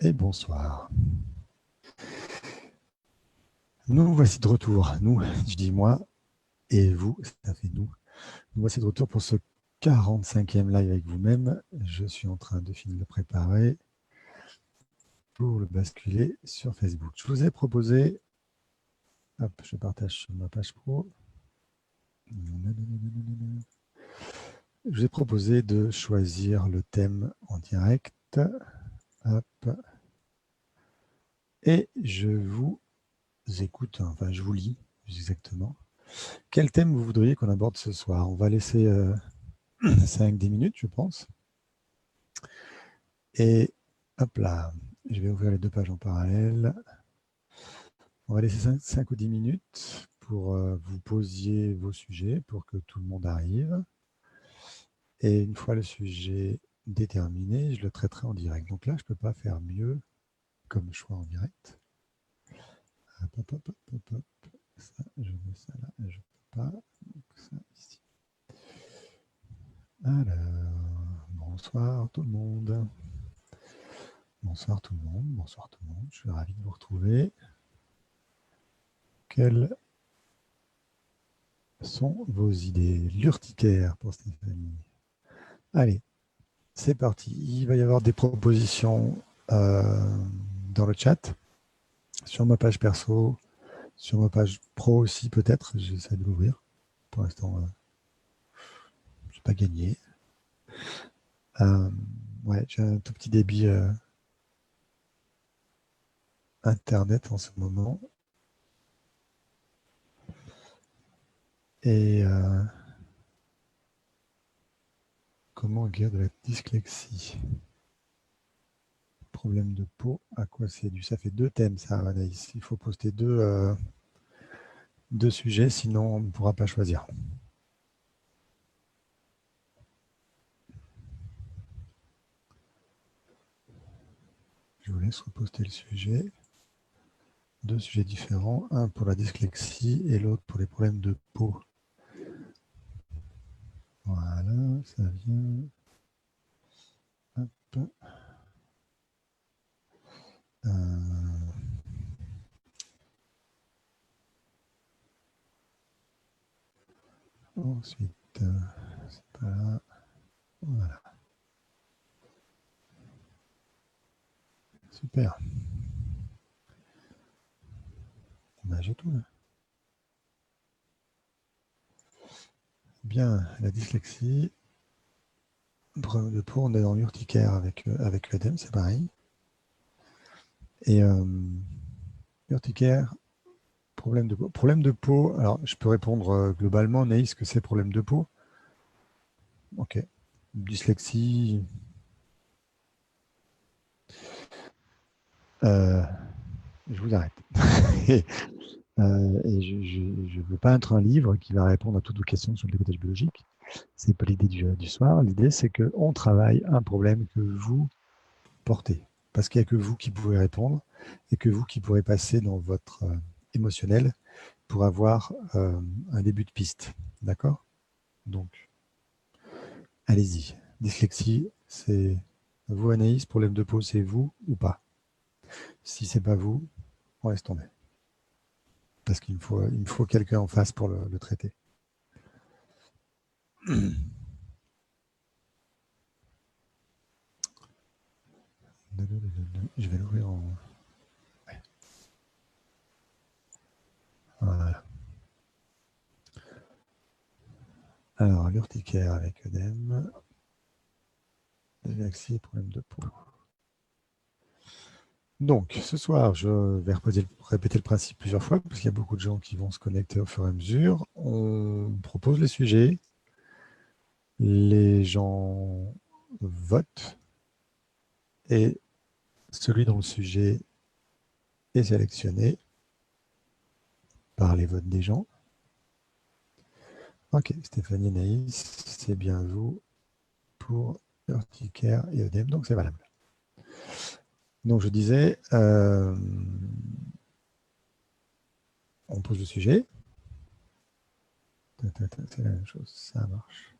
Et bonsoir. Nous voici de retour. Nous, je dis moi, et vous, ça fait nous. Nous voici de retour pour ce 45e live avec vous-même. Je suis en train de finir de le préparer pour le basculer sur Facebook. Je vous ai proposé, hop, je partage sur ma page pro. Je vous ai proposé de choisir le thème en direct. Hop. Et je vous écoute, enfin je vous lis exactement. Quel thème vous voudriez qu'on aborde ce soir? On va laisser 5-10 minutes, je pense. Et hop là, je vais ouvrir les deux pages en parallèle. On va laisser 5 ou 10 minutes pour vous posiez vos sujets, pour que tout le monde arrive. Et une fois le sujet déterminé, je le traiterai en direct. Donc là, je ne peux pas faire mieux comme choix en direct. Hop, hop, hop, hop, hop. Ça, je mets ça là, je ne peux pas. Donc ça ici. Alors, bonsoir tout le monde. Bonsoir tout le monde, bonsoir tout le monde. Je suis ravi de vous retrouver. Quelles sont vos idées? L'urticaire pour Stéphanie. Allez, c'est parti. Il va y avoir des propositions dans le chat, sur ma page perso, sur ma page pro aussi peut-être. J'essaie de l'ouvrir. Pour l'instant, je n'ai pas gagné. Ouais, j'ai un tout petit débit Internet en ce moment. Et comment guérir de la dyslexie? Problème de peau, à quoi c'est dû? Ça fait 2 thèmes, ça, Anaïs. Il faut poster 2 sujets, sinon on ne pourra pas choisir. Je vous laisse reposter le sujet. 2 sujets différents, un pour la dyslexie et l'autre pour les problèmes de peau. Voilà, ça vient. Hop. Ensuite, c'est pas là. Voilà. Super. J'ai tout là. Bien, la dyslexie. Problème de peau, on est dans l'urticaire avec l'œdème, c'est pareil. Et urticaire, problème de peau. Problème de peau, alors je peux répondre globalement, Naïs, que c'est problème de peau. Ok. Dyslexie. Je vous arrête. et je ne veux pas être un livre qui va répondre à toutes vos questions sur le décodage biologique. Ce n'est pas l'idée du soir. L'idée, c'est qu'on travaille un problème que vous portez. Parce qu'il n'y a que vous qui pouvez répondre et que vous qui pourrez passer dans votre émotionnel pour avoir un début de piste. D'accord? Donc, allez-y. Dyslexie, c'est vous, Anaïs. Problème de peau, c'est vous ou pas? Si c'est pas vous, on laisse tomber. Parce qu'il me faut quelqu'un en face pour le traiter. Je vais l'ouvrir en... Ouais. Voilà. Alors, l'urticaire avec œdème. Dyslexie, problème de peau. Donc, ce soir, je vais répéter le principe plusieurs fois, parce qu'il y a beaucoup de gens qui vont se connecter au fur et à mesure. On propose les sujets, les gens votent, et celui dont le sujet est sélectionné par les votes des gens. Ok, Stéphanie Naïs, c'est bien vous pour urticaire et œdème, donc c'est valable. Donc je disais, on pose le sujet. C'est la même chose, ça marche.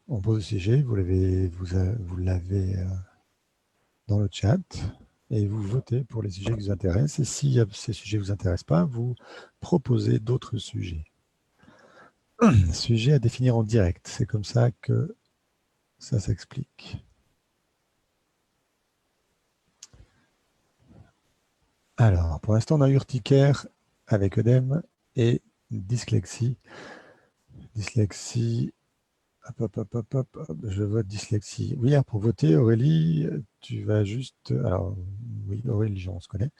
On pose le sujet, vous l'avez dans le chat et vous votez pour les sujets qui vous intéressent. Et si ces sujets ne vous intéressent pas, vous proposez d'autres sujets. Sujet à définir en direct. C'est comme ça que ça s'explique. Alors, pour l'instant, on a urticaire avec œdème et dyslexie. Dyslexie, hop, je vote dyslexie. Oui, alors pour voter, Aurélie, tu vas juste... Alors, oui, Aurélie, on se connaît.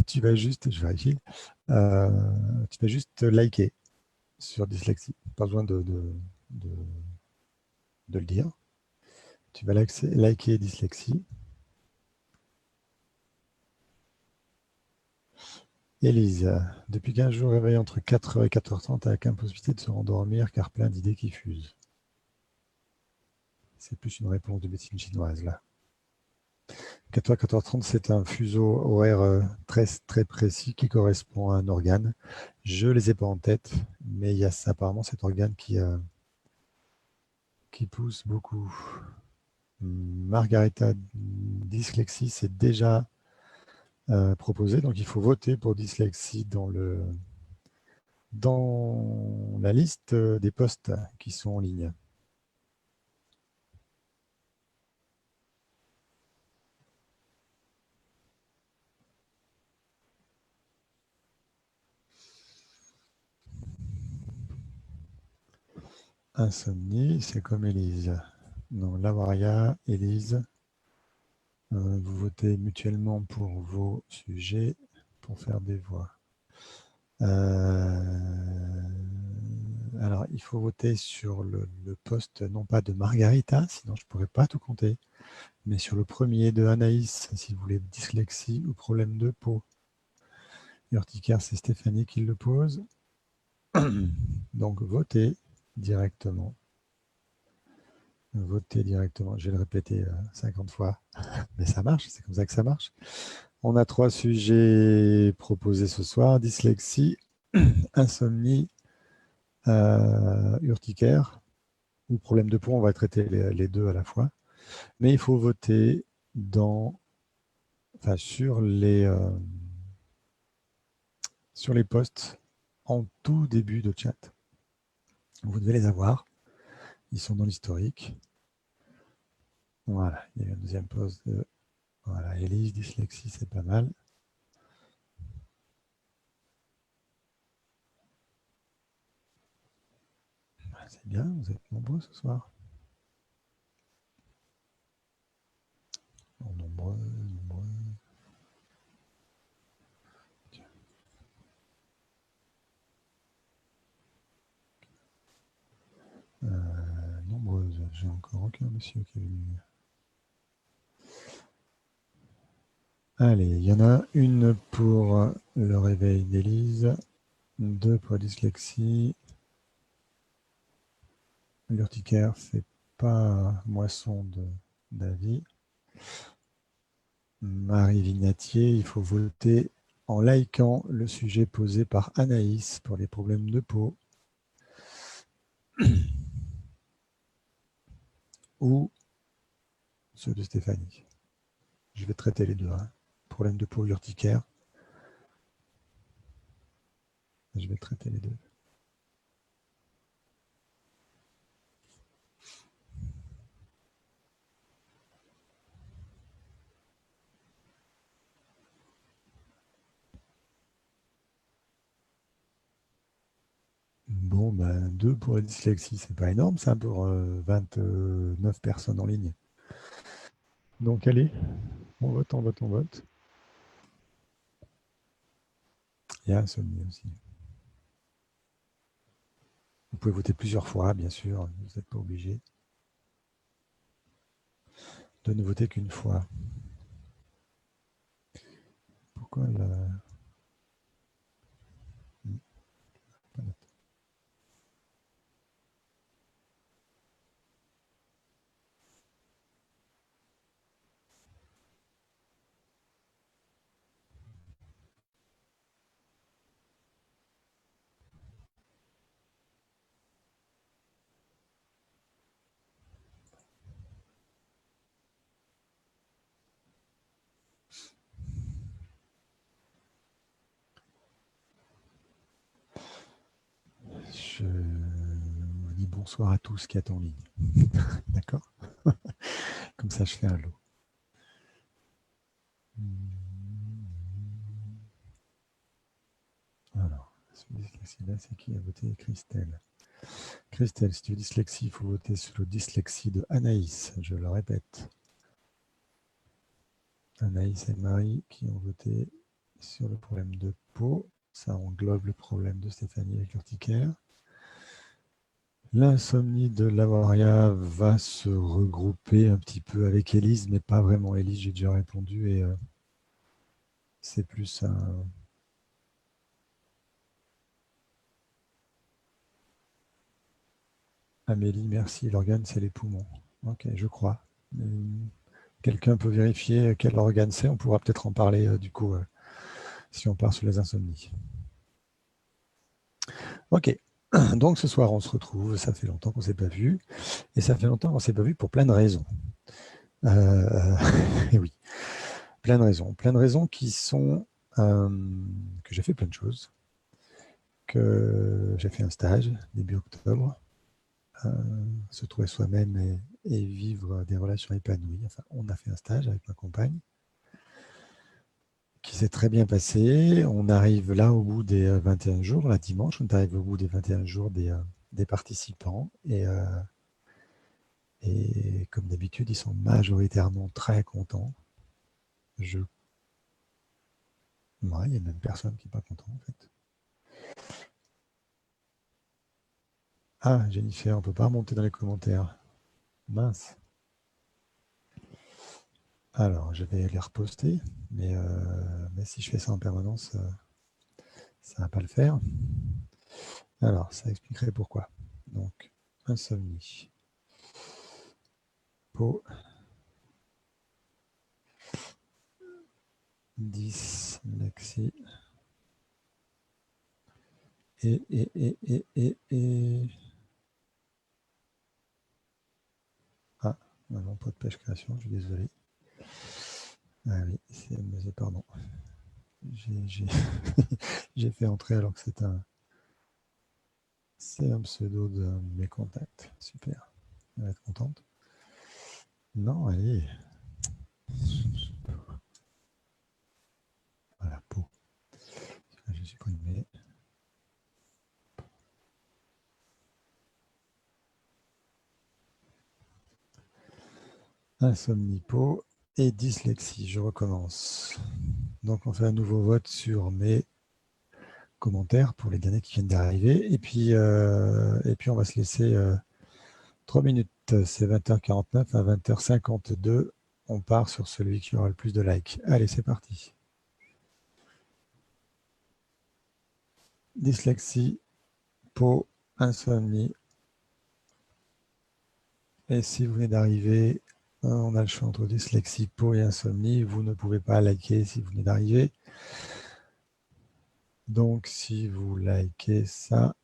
Tu vas juste, je vérifie, tu vas juste liker sur dyslexie. Pas besoin de, de le dire. Tu vas liker dyslexie. Élise, depuis 15 jours, réveillée entre 4h et 4h30 avec impossibilité de se rendormir car plein d'idées qui fusent. C'est plus une réponse de médecine chinoise là. 4h, 4h30, c'est un fuseau horaire très, très précis qui correspond à un organe. Je ne les ai pas en tête, mais il y a apparemment cet organe qui pousse beaucoup. Margarita, dyslexie, c'est déjà proposé, donc il faut voter pour dyslexie dans la liste des postes qui sont en ligne. Insomnie, c'est comme Élise. Non, Lavaria, Élise, vous votez mutuellement pour vos sujets pour faire des voix. Alors, il faut voter sur le poste, non pas de Margarita, sinon je ne pourrais pas tout compter, mais sur le premier de Anaïs, si vous voulez, dyslexie ou problème de peau. Urticaire, c'est Stéphanie qui le pose. Donc, votez directement. Votez directement. Je vais le répéter 50 fois, mais ça marche, c'est comme ça que ça marche. On a 3 sujets proposés ce soir, dyslexie, insomnie, urticaire ou problème de peau. On va traiter les deux à la fois. Mais il faut voter sur les posts en tout début de chat. Vous devez les avoir. Ils sont dans l'historique. Voilà, il y a un deuxième post de voilà, Élise, dyslexie, c'est pas mal. C'est bien, vous êtes nombreux ce soir. Oh, nombreux. Nombreuses. J'ai encore aucun monsieur qui est venu. Allez, il y en a une pour le réveil d'Élise, 2 pour la dyslexie. L'urticaire, c'est pas moisson d'avis. Marie Vignatier, il faut voter en likant le sujet posé par Anaïs pour les problèmes de peau. Ou ceux de Stéphanie. Je vais traiter les deux. Hein. Problème de peau urticaire. Je vais traiter les deux. Bon, ben, 2 pour la dyslexie, c'est pas énorme, ça, pour 29 personnes en ligne. Donc, allez, on vote, on vote, on vote. Il y a insomnie aussi. Vous pouvez voter plusieurs fois, bien sûr, vous n'êtes pas obligé de ne voter qu'une fois. Pourquoi la... je vous dis bonsoir à tous qui êtes en ligne. D'accord? Comme ça, je fais un lot. Alors, dyslexie-là, c'est qui a voté? Christelle. Christelle, si tu veux dyslexie, il faut voter sur le dyslexie de Anaïs, je le répète. Anaïs et Marie qui ont voté sur le problème de peau. Ça englobe le problème de Stéphanie avec l'urticaire. L'insomnie de Lavoria va se regrouper un petit peu avec Élise, mais pas vraiment. Élise, j'ai déjà répondu et c'est plus un... Amélie, merci. L'organe, c'est les poumons. Ok, je crois. Quelqu'un peut vérifier quel organe c'est. On pourra peut-être en parler du coup si on part sur les insomnies. Ok. Donc ce soir, on se retrouve. Ça fait longtemps qu'on ne s'est pas vu. Et ça fait longtemps qu'on ne s'est pas vu pour plein de raisons. Et oui, plein de raisons. Plein de raisons qui sont que j'ai fait plein de choses. Que j'ai fait un stage début octobre. Se trouver soi-même et vivre des relations épanouies. Enfin, on a fait un stage avec ma compagne qui s'est très bien passé. On arrive là au bout des 21 jours, là dimanche, on arrive au bout des 21 jours des participants. Et comme d'habitude, ils sont majoritairement très contents. Ouais, il n'y a même personne qui n'est pas content en fait. Ah, Jennifer, on ne peut pas remonter dans les commentaires. Mince. Alors, je vais les reposter, mais si je fais ça en permanence, ça ne va pas le faire. Alors, ça expliquerait pourquoi. Donc, insomnie. Peau. Dyslexie. Et... Ah, non, pas de pêche création, je suis désolé. Ah oui, pardon. J'ai fait entrer alors que c'est un pseudo de mes contacts. Super. Elle va être contente. Non, allez. Voilà, peau. J'ai supprimé. Insomnie, peau et dyslexie. Je recommence. Donc, on fait un nouveau vote sur mes commentaires pour les derniers qui viennent d'arriver. Et puis, on va se laisser 3 minutes. C'est 20h49 à 20h52. On part sur celui qui aura le plus de likes. Allez, c'est parti. Dyslexie, peau, insomnie. Et si vous venez d'arriver, on a le choix entre dyslexie, peau et insomnie. Vous ne pouvez pas liker si vous venez d'arriver. Donc, si vous likez ça...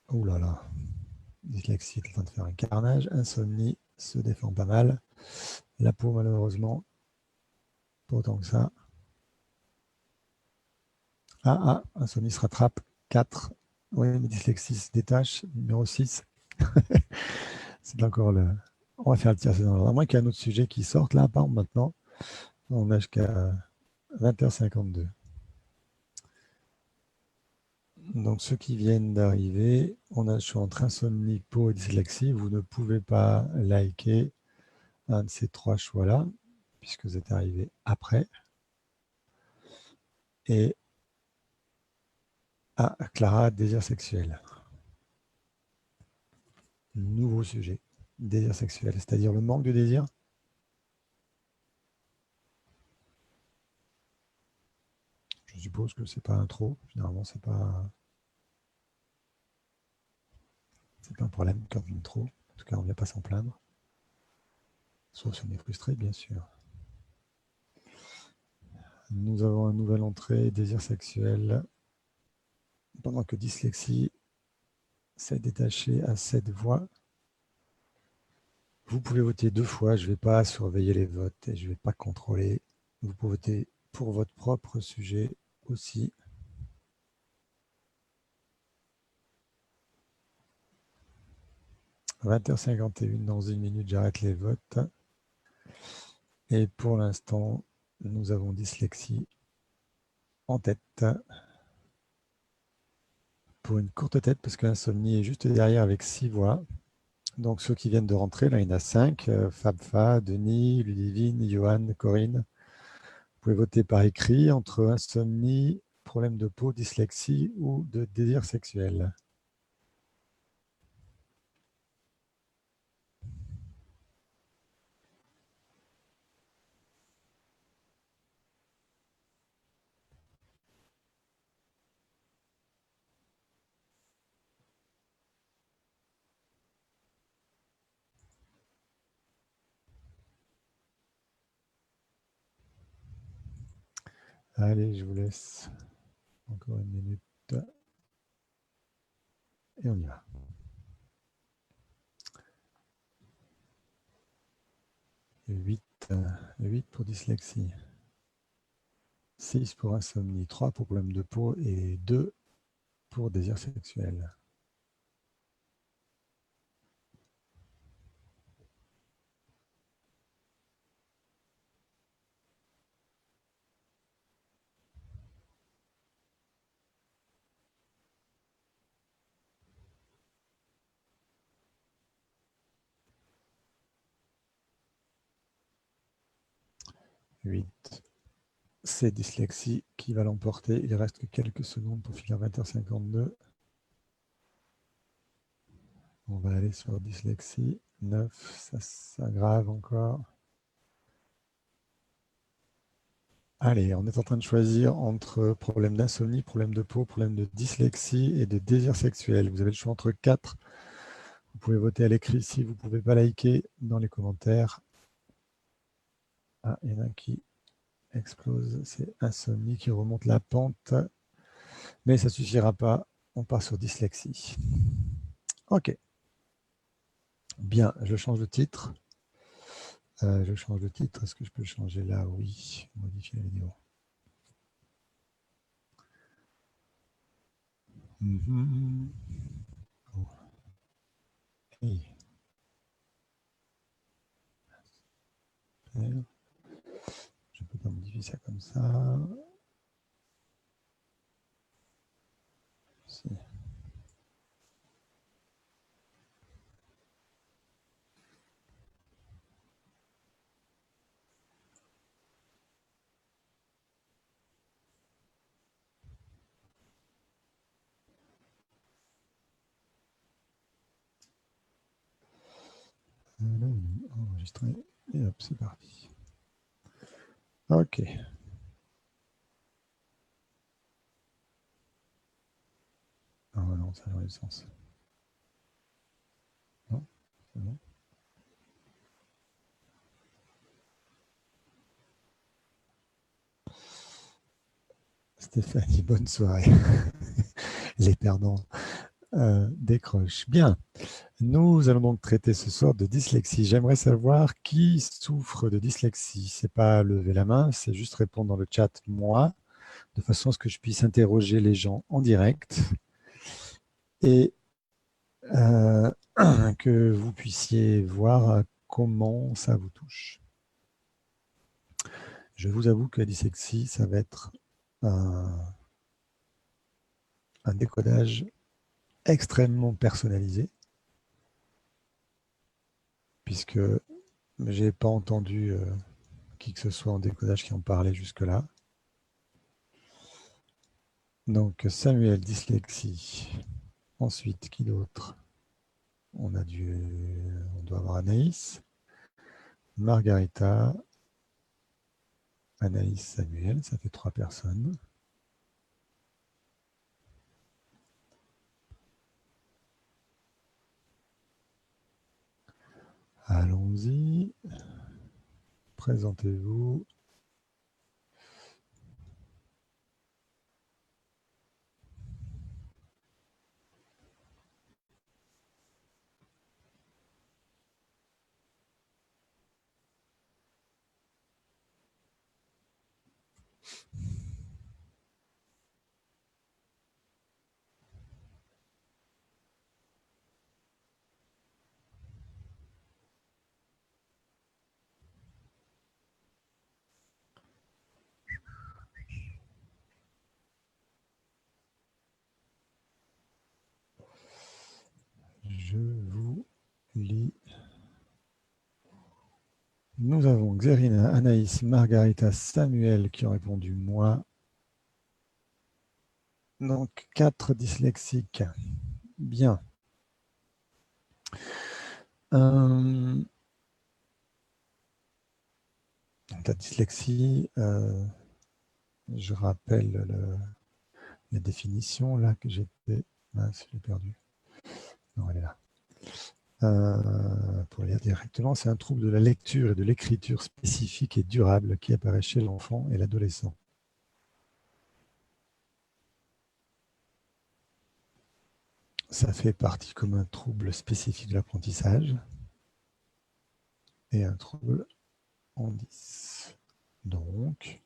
Ouh là là. Dyslexie est en train de faire un carnage. Insomnie se défend pas mal. La peau, malheureusement, pas autant que ça. Insomnie se rattrape. 4. Oui, mais dyslexie se détache. Numéro 6. C'est encore le... On va faire le tir. À moins qu'il y ait un autre sujet qui sorte là, par exemple, maintenant. On a jusqu'à 20h52. Donc, ceux qui viennent d'arriver, on a le choix entre insomnie, peau et dyslexie. Vous ne pouvez pas liker un de ces 3 choix-là, puisque vous êtes arrivé après. Et Clara, désir sexuel. Nouveau sujet, désir sexuel, c'est-à-dire le manque de désir. Je suppose que c'est pas un trop. Généralement, c'est pas un problème quand on est trop. En tout cas, on ne vient pas s'en plaindre. Sauf si on est frustré, bien sûr. Nous avons une nouvelle entrée, désir sexuel. Pendant que dyslexie s'est détaché à 7 voix. Vous pouvez voter 2 fois. Je ne vais pas surveiller les votes et je ne vais pas contrôler. Vous pouvez voter pour votre propre sujet aussi. 20h51, dans une minute, j'arrête les votes. Et pour l'instant, nous avons dyslexie en tête. Pour une courte tête, parce que l'insomnie est juste derrière avec 6 voix. Donc ceux qui viennent de rentrer, là il y en a 5. Fabfa, Denis, Ludivine, Johan, Corinne. Vous pouvez voter par écrit entre insomnie, problème de peau, dyslexie ou de désir sexuel. Allez, je vous laisse encore une minute et on y va. 8 pour dyslexie, 6 pour insomnie, 3 pour problème de peau et 2 pour désir sexuel. 8. C'est dyslexie qui va l'emporter. Il reste que quelques secondes pour finir 20h52. On va aller sur dyslexie. 9, ça s'aggrave encore. Allez, on est en train de choisir entre problème d'insomnie, problème de peau, problème de dyslexie et de désir sexuel. Vous avez le choix entre 4. Vous pouvez voter à l'écrit si vous ne pouvez pas liker dans les commentaires. Ah, il y en a un qui explose. C'est insomnie qui remonte la pente. Mais ça ne suffira pas. On part sur dyslexie. OK. Bien, je change de titre. Est-ce que je peux le changer là? Oui. Modifier la vidéo. Oh. Hey. Je ne peux pas modifier ça comme ça. Si. Enregistrer. Et hop, c'est parti. OK. Ah non, ça aurait le sens. Non, c'est bon. Stéphanie, bonne soirée. Les perdants décrochent. Bien. Nous allons donc traiter ce soir de dyslexie. J'aimerais savoir qui souffre de dyslexie. Ce n'est pas lever la main, c'est juste répondre dans le chat moi, de façon à ce que je puisse interroger les gens en direct et que vous puissiez voir comment ça vous touche. Je vous avoue que la dyslexie, ça va être un décodage extrêmement personnalisé, puisque je n'ai pas entendu qui que ce soit en décodage qui en parlait jusque-là. Donc Samuel, dyslexie. Ensuite, qui d'autre? On doit avoir Anaïs, Margarita, Anaïs, Samuel, ça fait 3 personnes. Allons-y. Présentez-vous. Julie. Nous avons Xérina, Anaïs, Margarita, Samuel qui ont répondu moi. Donc, 4 dyslexiques. Bien. Donc, la dyslexie, je rappelle la définition là que j'étais. Ah, je l'ai perdu. Non, elle est là. Pour lire directement, c'est un trouble de la lecture et de l'écriture spécifique et durable qui apparaît chez l'enfant et l'adolescent. Ça fait partie comme un trouble spécifique de l'apprentissage et un trouble en 10. Donc,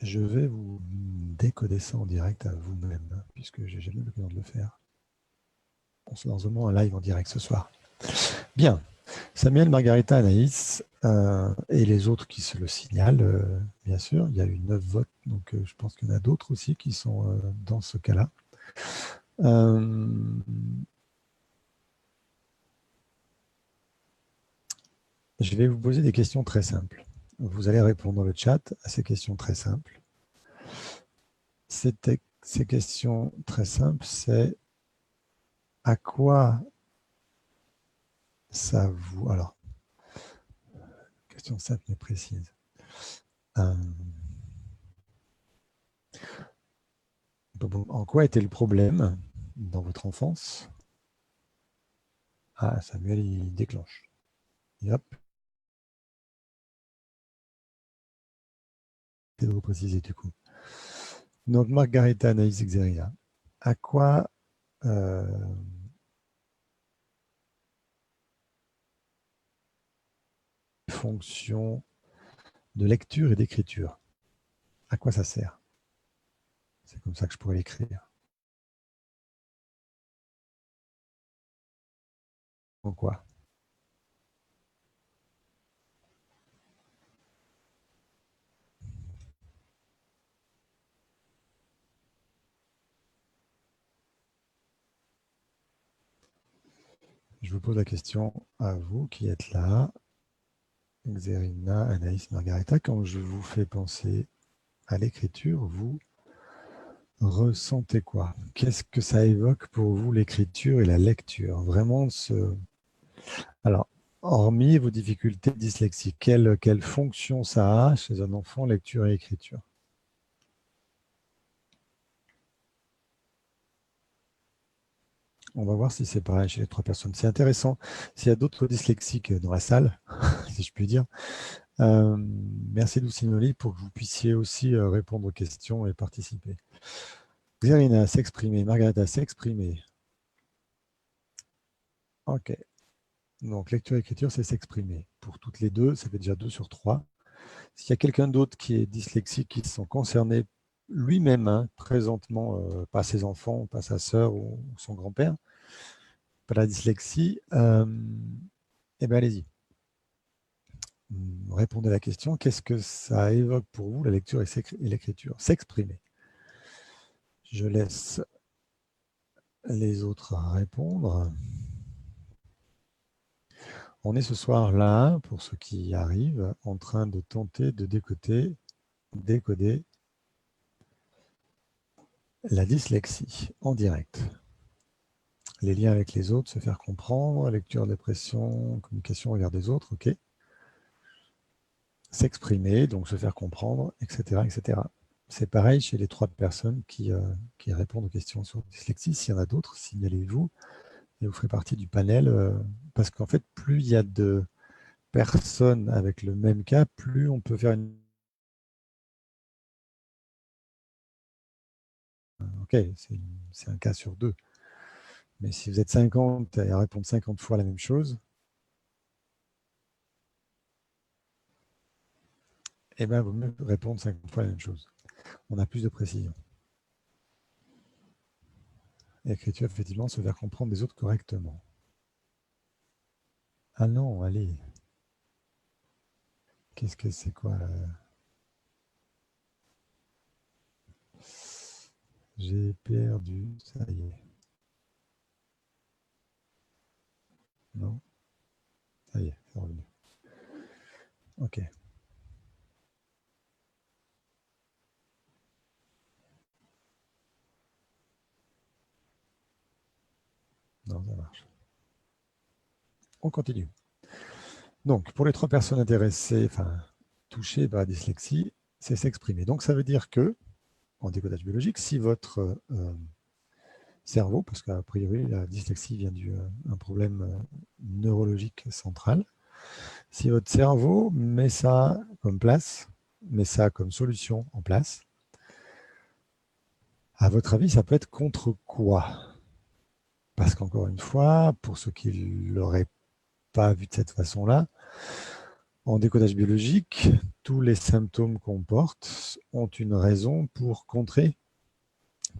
je vais vous décoder ça en direct à vous-même, hein, puisque j'ai jamais eu l'occasion de le faire. On se lance vraiment un live en direct ce soir. Bien. Samuel, Margarita, Anaïs et les autres qui se le signalent, bien sûr. Il y a eu 9 votes, donc je pense qu'il y en a d'autres aussi qui sont dans ce cas-là. Je vais vous poser des questions très simples. Vous allez répondre dans le chat à ces questions très simples. Ces questions très simples, c'est à quoi ça vous... Alors, question simple mais précise. En quoi était le problème dans votre enfance? Ah, Samuel, il déclenche. Et hop. Et de vous préciser du coup. Donc, Margarita, Anaïs, Xerina. À quoi fonction de lecture et d'écriture? À quoi ça sert? C'est comme ça que je pourrais l'écrire. En quoi? Je vous pose la question à vous qui êtes là, Xerina, Anaïs, Margarita. Quand je vous fais penser à l'écriture, vous ressentez quoi? Qu'est-ce que ça évoque pour vous, l'écriture et la lecture? Vraiment, alors, hormis vos difficultés dyslexiques, quelle fonction ça a chez un enfant, lecture et écriture? On va voir si c'est pareil chez les 3 personnes. C'est intéressant. S'il y a d'autres dyslexiques dans la salle, si je puis dire, merci Lucinoli pour que vous puissiez aussi répondre aux questions et participer. Xerina s'exprimer, Margarita s'exprimer. Ok. Donc, lecture et écriture, c'est s'exprimer. Pour toutes les deux, ça fait déjà 2 sur 3. S'il y a quelqu'un d'autre qui est dyslexique, qui se sent concerné lui-même, hein, présentement, pas ses enfants, pas sa sœur ou son grand-père, pas la dyslexie, eh bien, allez-y. Répondez à la question, qu'est-ce que ça évoque pour vous, la lecture et l'écriture? S'exprimer. Je laisse les autres répondre. On est ce soir-là, pour ceux qui y arrivent, en train de tenter de décoder la dyslexie en direct. Les liens avec les autres, se faire comprendre, lecture, dépression, communication, regard des autres, ok. S'exprimer, donc se faire comprendre, etc. etc. C'est pareil chez les 3 personnes qui répondent aux questions sur dyslexie. S'il y en a d'autres, signalez-vous et vous ferez partie du panel. Parce qu'en fait, plus il y a de personnes avec le même cas, plus on peut faire une... Ok, c'est un cas sur 2. Mais si vous êtes 50 et à répondre 50 fois la même chose, eh bien, il vaut mieux répondre 50 fois la même chose. On a plus de précision. L'écriture, effectivement, se faire comprendre des autres correctement. Ah non, allez. Qu'est-ce que c'est quoi J'ai perdu, ça y est. Non, ça y est, c'est revenu. Ok. Non, ça marche. On continue. Donc, pour les 3 personnes intéressées, enfin, touchées par la dyslexie, c'est s'exprimer. Donc, ça veut dire que, en décodage biologique, si votre cerveau, parce qu'a priori, la dyslexie vient d'un problème neurologique central, si votre cerveau met ça comme place, met ça comme solution en place, à votre avis, ça peut être contre quoi? Parce qu'encore une fois, pour ceux qui ne l'auraient pas vu de cette façon-là, en décodage biologique, tous les symptômes qu'on porte ont une raison pour contrer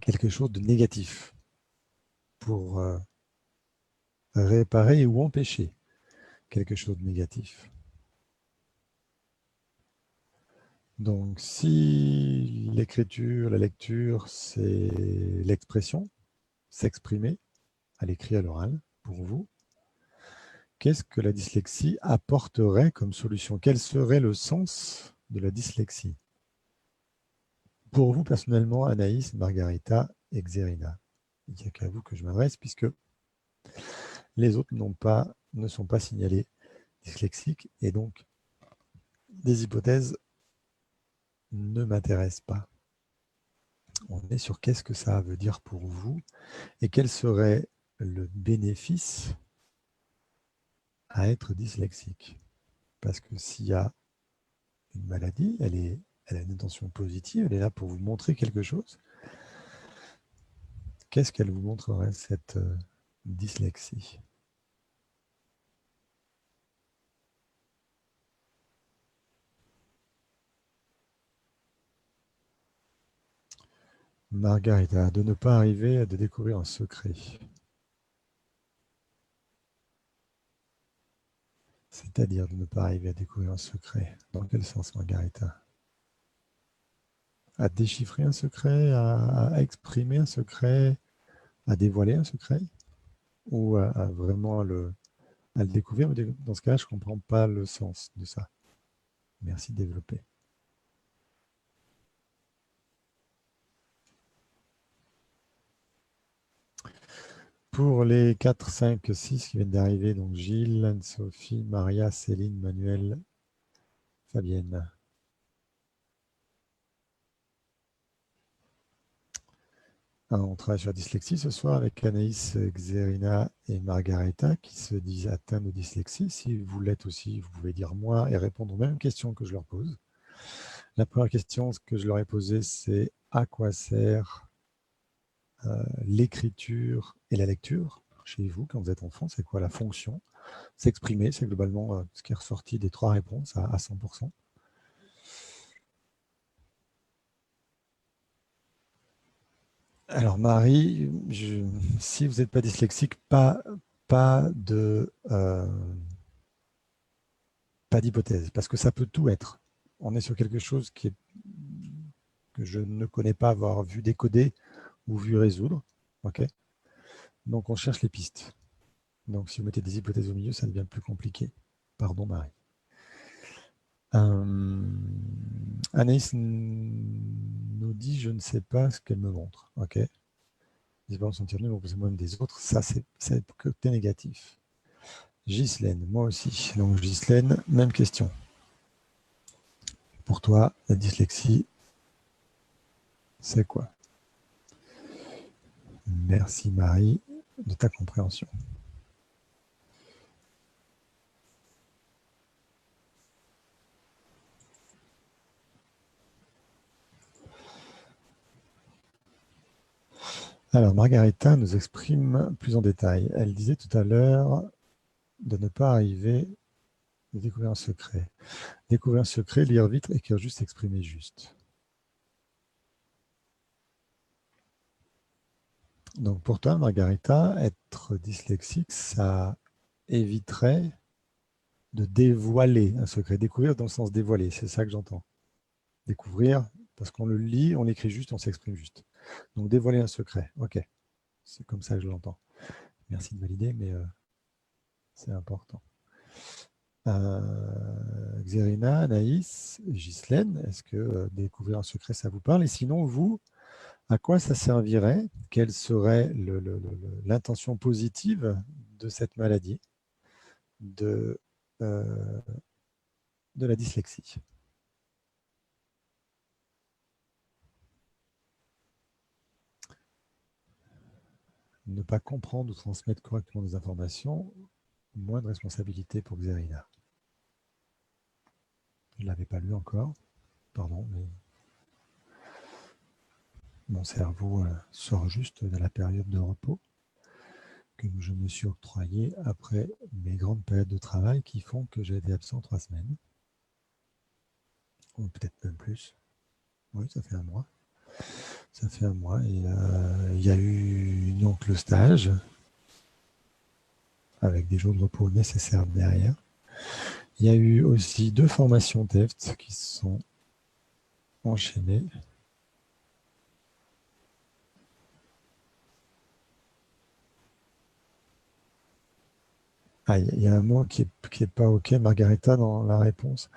quelque chose de négatif, pour réparer ou empêcher quelque chose de négatif. Donc, si l'écriture, la lecture, c'est l'expression, s'exprimer à l'écrit, à l'oral, pour vous, qu'est-ce que la dyslexie apporterait comme solution? Quel serait le sens de la dyslexie? Pour vous, personnellement, Anaïs, Margarita et Xerina. Il n'y a qu'à vous que je m'adresse, puisque les autres ne sont pas signalés dyslexiques, et donc des hypothèses ne m'intéressent pas. On est sur qu'est-ce que ça veut dire pour vous, et quel serait le bénéfice à être dyslexique. Parce que s'il y a une maladie, elle a une intention positive, elle est là pour vous montrer quelque chose. Qu'est-ce qu'elle vous montrerait, cette dyslexie? Margarita, de ne pas arriver à de découvrir un secret. C'est-à-dire de ne pas arriver à découvrir un secret. Dans quel sens, Margarita? À déchiffrer un secret, à exprimer un secret, à dévoiler un secret? Ou à vraiment à le découvrir? Dans ce cas-là, je ne comprends pas le sens de ça. Merci de développer. Pour les 4, 5, 6 qui viennent d'arriver, donc Gilles, Anne-Sophie, Maria, Céline, Manuel, Fabienne. On travaille sur la dyslexie ce soir avec Anaïs, Xerina et Margareta qui se disent atteints de dyslexie. Si vous l'êtes aussi, vous pouvez dire moi et répondre aux mêmes questions que je leur pose. La première question que je leur ai posée, c'est à quoi sert l'écriture et la lecture chez vous quand vous êtes enfant? C'est quoi la fonction? S'exprimer, c'est globalement ce qui est ressorti des 3 réponses à 100%. Alors Marie, si vous n'êtes pas dyslexique, pas d'hypothèse, parce que ça peut tout être. On est sur quelque chose que je ne connais pas avoir vu décoder ou vu résoudre. Okay, donc on cherche les pistes. Donc si vous mettez des hypothèses au milieu, ça devient plus compliqué. Pardon Marie. Anaïs nous dit je ne sais pas ce qu'elle me montre. Ok. Les parents sont tirés, vous moi-même des autres. Ça, c'est le côté négatif. Ghislaine, moi aussi. Donc Ghislaine, même question. Pour toi, la dyslexie, c'est quoi? Merci Marie de ta compréhension. Alors Margarita nous exprime plus en détail. Elle disait tout à l'heure de ne pas arriver à découvrir un secret. Découvrir un secret, lire vite, écrire juste, exprimer juste. Donc pour toi, Margarita, être dyslexique, ça éviterait de dévoiler un secret. Découvrir dans le sens dévoiler, c'est ça que j'entends. Découvrir, parce qu'on le lit, on l'écrit juste, on s'exprime juste. Donc dévoiler un secret, ok. C'est comme ça que je l'entends. Merci de valider, mais c'est important. Xérina, Anaïs, Ghislaine, est-ce que découvrir un secret, ça vous parle? Et sinon, vous, à quoi ça servirait? Quelle serait l'intention positive de cette maladie de, euh, de la dyslexie? Ne pas comprendre ou transmettre correctement des informations, moins de responsabilité pour Xérina. Je ne l'avais pas lu encore, pardon, mais mon cerveau sort juste de la période de repos que je me suis octroyé après mes grandes périodes de travail qui font que j'ai été absent 3 semaines, ou peut-être même plus. Oui, ça fait un mois. Ça fait un mois et il y a eu donc le stage avec des jours de repos nécessaires derrière. Il y a eu aussi 2 formations TEFT qui se sont enchaînées. Ah, il y a un mot qui est pas OK, Margarita, dans la réponse.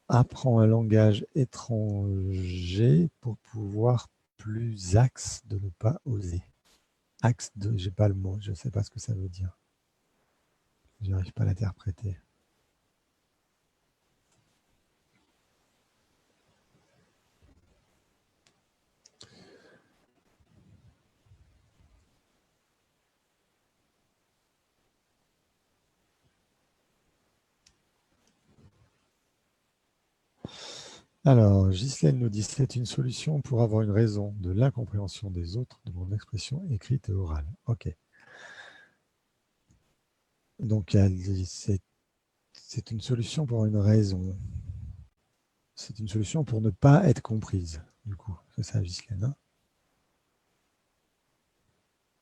Apprends un langage étranger pour pouvoir plus axe de ne pas oser. Axe de, j'ai pas le mot, je ne sais pas ce que ça veut dire. Je n'arrive pas à l'interpréter. Alors, Ghislaine nous dit, c'est une solution pour avoir une raison de l'incompréhension des autres de mon expression écrite et orale. OK. Donc, c'est une solution pour une raison. C'est une solution pour ne pas être comprise, du coup. C'est ça, Ghislaine. Hein.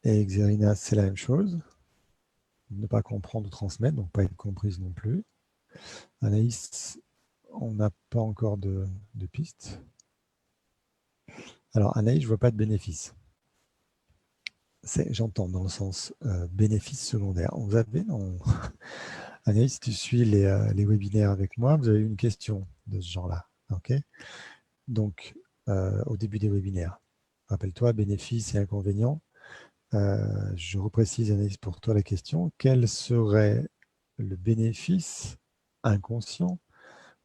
Et Xérina, c'est la même chose. Ne pas comprendre ou transmettre, donc pas être comprise non plus. Anaïs, on n'a pas encore de piste. Alors, Anaïs, je ne vois pas de bénéfice. J'entends dans le sens bénéfice secondaire. Vous avez, non Anaïs, tu suis les webinaires avec moi, vous avez une question de ce genre-là. OK. Donc, au début des webinaires, rappelle-toi, bénéfices et inconvénients. Je reprécise, Anaïs, pour toi la question. Quel serait le bénéfice inconscient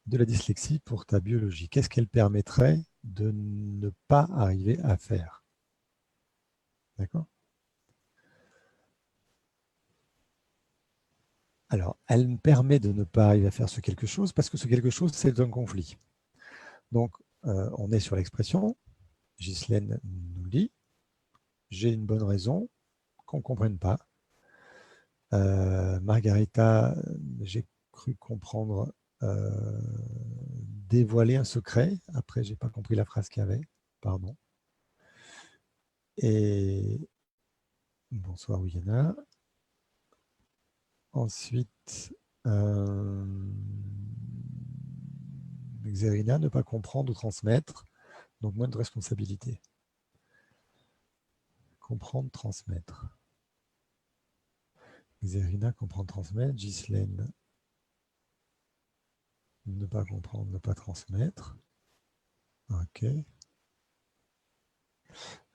de la dyslexie pour ta biologie? Qu'est-ce qu'elle permettrait de ne pas arriver à faire? D'accord? Alors, elle me permet de ne pas arriver à faire ce quelque chose parce que ce quelque chose, c'est un conflit. Donc, on est sur l'expression. Ghislaine nous dit, j'ai une bonne raison qu'on ne comprenne pas. Margarita, j'ai cru comprendre dévoiler un secret. Après, je n'ai pas compris la phrase qu'il y avait. Pardon. Et bonsoir, Uyana. Ensuite, Xérina, ne pas comprendre ou transmettre, donc moins de responsabilité. Comprendre, transmettre. Xérina, comprendre, transmettre. Ghislaine, ne pas comprendre, ne pas transmettre. OK.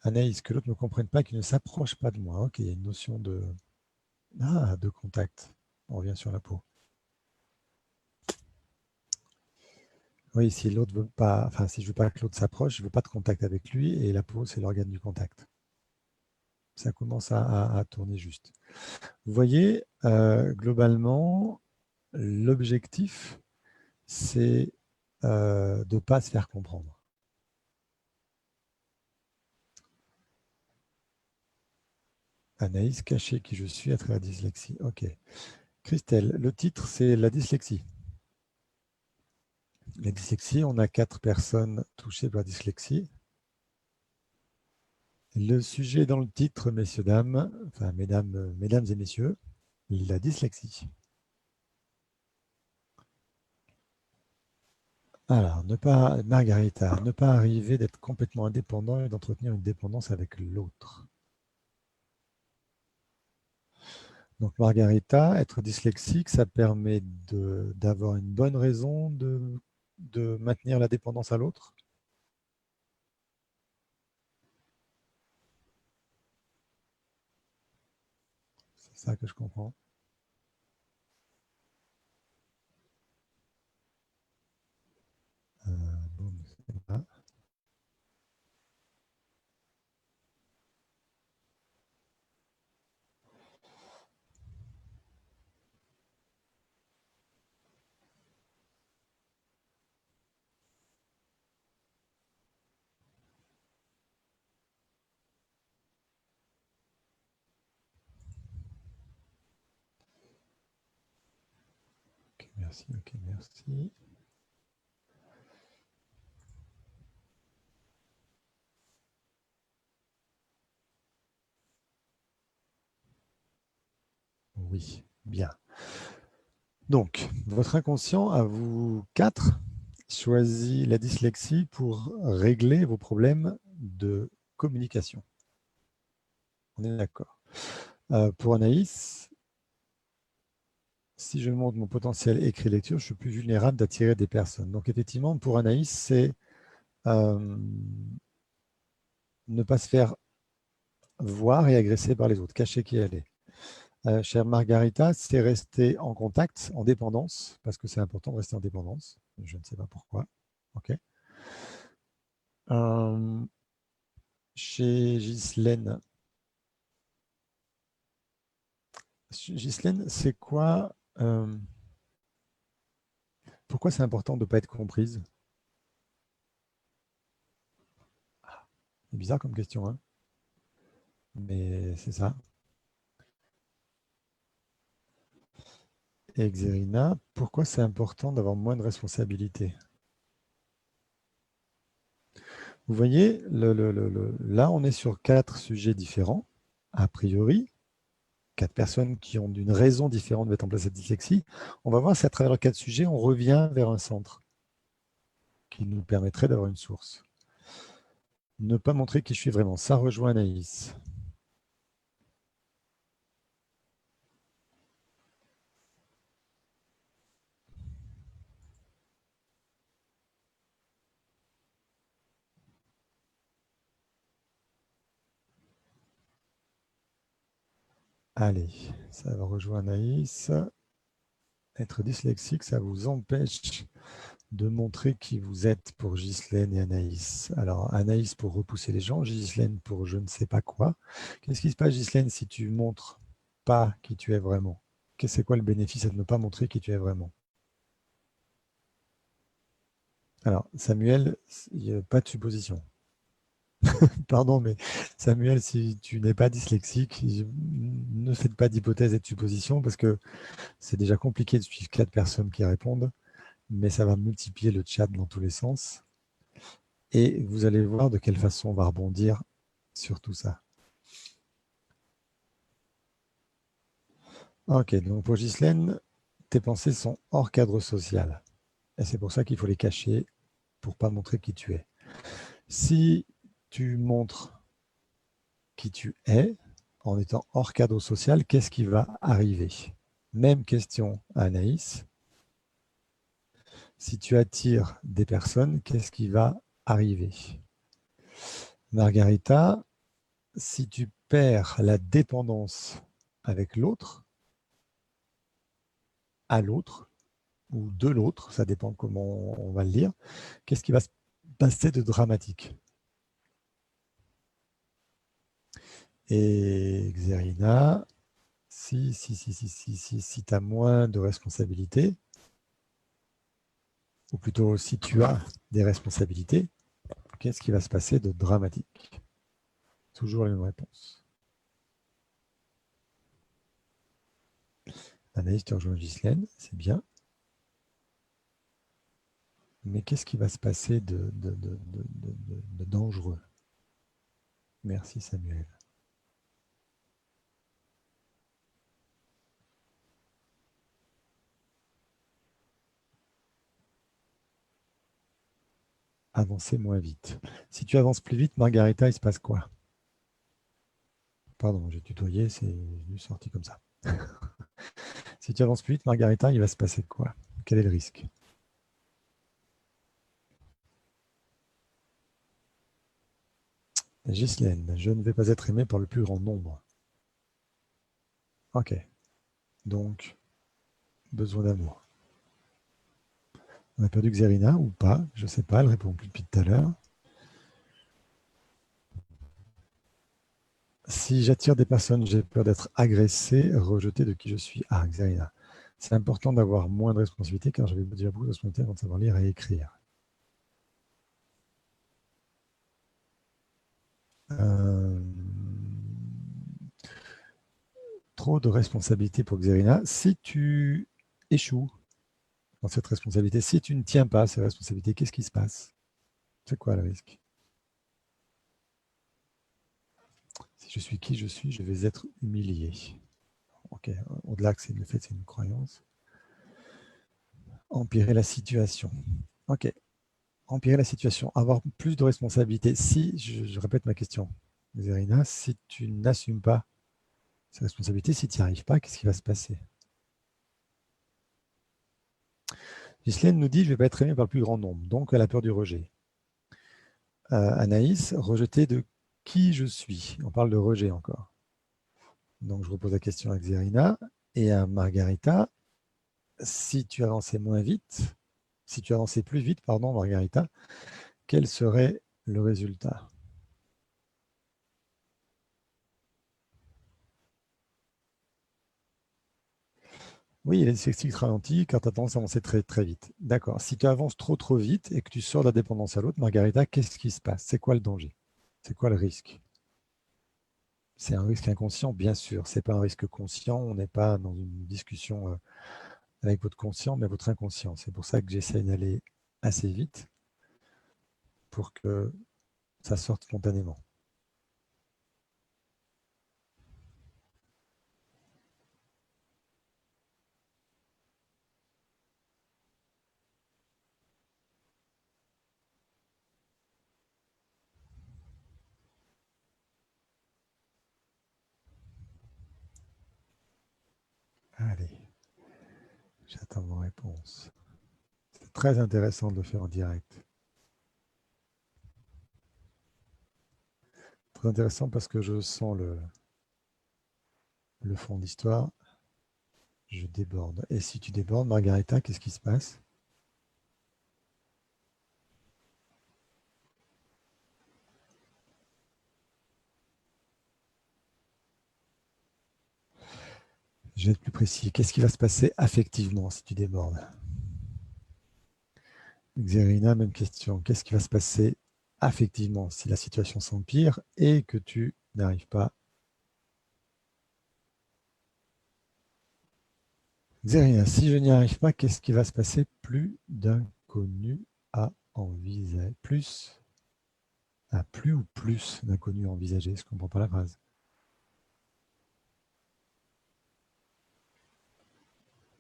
Anaïs, que l'autre ne comprenne pas, qu'il ne s'approche pas de moi. OK, il y a une notion de contact. On revient sur la peau. Oui, si l'autre veut pas, enfin, si je veux pas que l'autre s'approche, je veux pas de contact avec lui, et la peau, c'est l'organe du contact. Ça commence à tourner juste. Vous voyez, globalement, l'objectif, c'est de ne pas se faire comprendre. Anaïs, cacher qui je suis à travers la dyslexie. OK. Christelle, le titre, c'est la dyslexie. La dyslexie, on a 4 personnes touchées par la dyslexie. Le sujet dans le titre, messieurs, dames, enfin, mesdames et messieurs, la dyslexie. Alors, Margarita, ne pas arriver d'être complètement indépendant et d'entretenir une dépendance avec l'autre. Donc, Margarita, être dyslexique, ça permet d'avoir une bonne raison de maintenir la dépendance à l'autre. C'est ça que je comprends. Bon, c'est là. Ok, merci, ok, merci. Oui, bien. Donc, votre inconscient, à vous quatre, choisit la dyslexie pour régler vos problèmes de communication. On est d'accord. Pour Anaïs, si je montre mon potentiel écrit-lecture, je suis plus vulnérable d'attirer des personnes. Donc, effectivement, pour Anaïs, c'est ne pas se faire voir et agresser par les autres, cacher qui elle est. Chère Margarita, c'est rester en contact, en dépendance, parce que c'est important de rester en dépendance. Je ne sais pas pourquoi. OK. Euh, chez Ghislaine, c'est quoi pourquoi c'est important de ne pas être comprise? C'est bizarre comme question, hein, mais c'est ça. Et Xerina, pourquoi c'est important d'avoir moins de responsabilités? Vous voyez, là, on est sur 4 sujets différents, a priori, 4 personnes qui ont une raison différente de mettre en place cette dyslexie. On va voir si à travers les 4 sujets, on revient vers un centre qui nous permettrait d'avoir une source. Ne pas montrer qui je suis vraiment, ça rejoint Anaïs. Allez, ça va rejoindre Anaïs. Être dyslexique, ça vous empêche de montrer qui vous êtes pour Ghislaine et Anaïs. Alors, Anaïs pour repousser les gens, Ghislaine pour je ne sais pas quoi. Qu'est-ce qui se passe, Ghislaine, si tu montres pas qui tu es vraiment? C'est quoi le bénéfice à ne pas montrer qui tu es vraiment? Alors, Samuel, il n'y a pas de supposition. Pardon, mais Samuel, si tu n'es pas dyslexique, ne faites pas d'hypothèse et de supposition parce que c'est déjà compliqué de suivre 4 personnes qui répondent, mais ça va multiplier le chat dans tous les sens. Et vous allez voir de quelle façon on va rebondir sur tout ça. Ok, donc pour Ghislaine, tes pensées sont hors cadre social. Et c'est pour ça qu'il faut les cacher pour ne pas montrer qui tu es. Si tu montres qui tu es en étant hors cadre social, qu'est-ce qui va arriver? Même question à Anaïs. Si tu attires des personnes, qu'est-ce qui va arriver? Margarita, si tu perds la dépendance avec l'autre, à l'autre, ou de l'autre, ça dépend comment on va le lire, qu'est-ce qui va se passer de dramatique? Et Xerina, si tu as moins de responsabilités, ou plutôt si tu as des responsabilités, qu'est-ce qui va se passer de dramatique? Toujours la même réponse. Anaïs, tu rejoins Ghislaine, c'est bien. Mais qu'est-ce qui va se passer de dangereux? Merci Samuel. avancer moins vite. Si tu avances plus vite, Margarita, il se passe quoi? Pardon, j'ai tutoyé, c'est sorti comme ça. Si tu avances plus vite, Margarita, il va se passer quoi? Quel est le risque? Ghislaine, je ne vais pas être aimé par le plus grand nombre. Ok, donc besoin d'amour. On a perdu Xerina ou pas? Je ne sais pas, elle répond plus depuis tout à l'heure. Si j'attire des personnes, j'ai peur d'être agressé, rejeté de qui je suis. Ah, Xerina. C'est important d'avoir moins de responsabilités car j'avais déjà beaucoup de responsabilités avant de savoir lire et écrire. Euh, Trop de responsabilités pour Xerina. Si tu échoues dans cette responsabilité, si tu ne tiens pas à ces responsabilités, qu'est-ce qui se passe? C'est quoi le risque? Si je suis qui je suis, je vais être humilié. Ok, au-delà que c'est le fait, c'est une croyance. Empirer la situation. Ok, empirer la situation. Avoir plus de responsabilités. Si, je répète ma question, Xerina, si tu n'assumes pas ces responsabilités, si tu n'y arrives pas, qu'est-ce qui va se passer? Ghislaine nous dit, je ne vais pas être aimée par le plus grand nombre, donc elle a peur du rejet. Anaïs, rejeté de qui je suis. On parle de rejet encore. Donc je repose la question à Xerina et à Margarita. Si tu avançais moins vite, si tu avançais plus vite, pardon, Margarita, quel serait le résultat? Oui, il est dyslexique ralenti car tu as tendance à avancer très, très vite. D'accord. Si tu avances trop, trop vite et que tu sors de la dépendance à l'autre, Margarita, qu'est-ce qui se passe? C'est quoi le danger? C'est quoi le risque? C'est un risque inconscient, bien sûr. Ce n'est pas un risque conscient. On n'est pas dans une discussion avec votre conscient, mais votre inconscient. C'est pour ça que j'essaie d'aller assez vite pour que ça sorte spontanément. Allez, j'attends vos réponses. C'est très intéressant de le faire en direct. Très intéressant parce que je sens le fond d'histoire. Je déborde. Et si tu débordes, Margarita, qu'est-ce qui se passe? Je vais être plus précis. Qu'est-ce qui va se passer affectivement si tu débordes? Xerina, même question. Qu'est-ce qui va se passer affectivement si la situation s'empire et que tu n'arrives pas? Xerina, si je n'y arrive pas, qu'est-ce qui va se passer? Plus d'inconnus à envisager. Plus ou plus d'inconnus à envisager? Je ne comprends pas la phrase.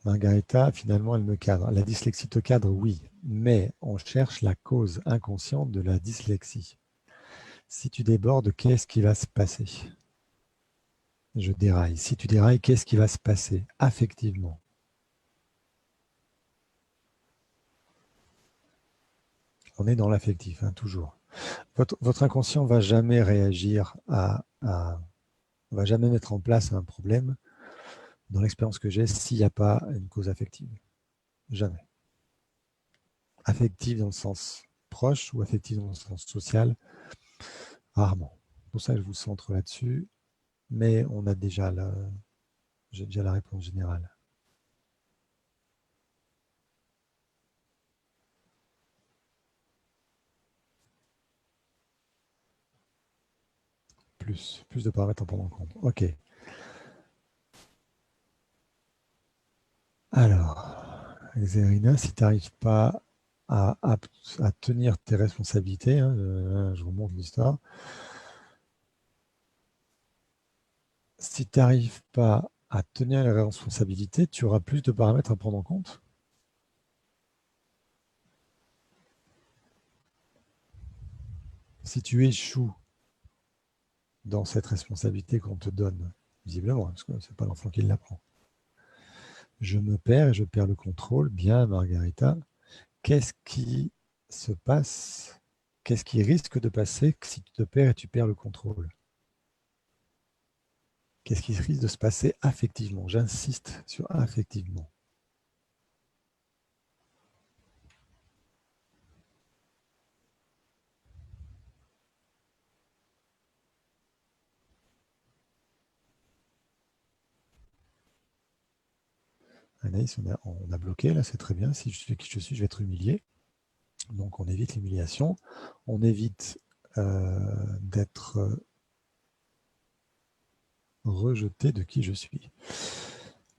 Margarita, finalement, elle me cadre. La dyslexie te cadre, oui, mais on cherche la cause inconsciente de la dyslexie. Si tu débordes, qu'est-ce qui va se passer? Je déraille. Si tu dérailles, qu'est-ce qui va se passer affectivement? On est dans l'affectif, hein, toujours. Votre inconscient ne va jamais réagir va jamais mettre en place un problème dans l'expérience que j'ai s'il n'y a pas une cause affective. Jamais. Affective dans le sens proche ou affective dans le sens social, rarement. Pour ça, je vous centre là-dessus, mais j'ai déjà la réponse générale. Plus de paramètres à prendre en compte. OK. Alors, Xerina, si tu n'arrives pas à tenir tes responsabilités, hein, je remonte l'histoire, si tu n'arrives pas à tenir les responsabilités, tu auras plus de paramètres à prendre en compte. Si tu échoues dans cette responsabilité qu'on te donne, visiblement, parce que ce n'est pas l'enfant qui l'apprend, je me perds et je perds le contrôle, bien Margarita, qu'est-ce qui se passe, qu'est-ce qui risque de passer si tu te perds et tu perds le contrôle? Qu'est-ce qui risque de se passer affectivement? J'insiste sur affectivement. Anaïs, on a bloqué, là, c'est très bien. Si je suis qui je suis, je vais être humilié. Donc, on évite l'humiliation. On évite d'être rejeté de qui je suis.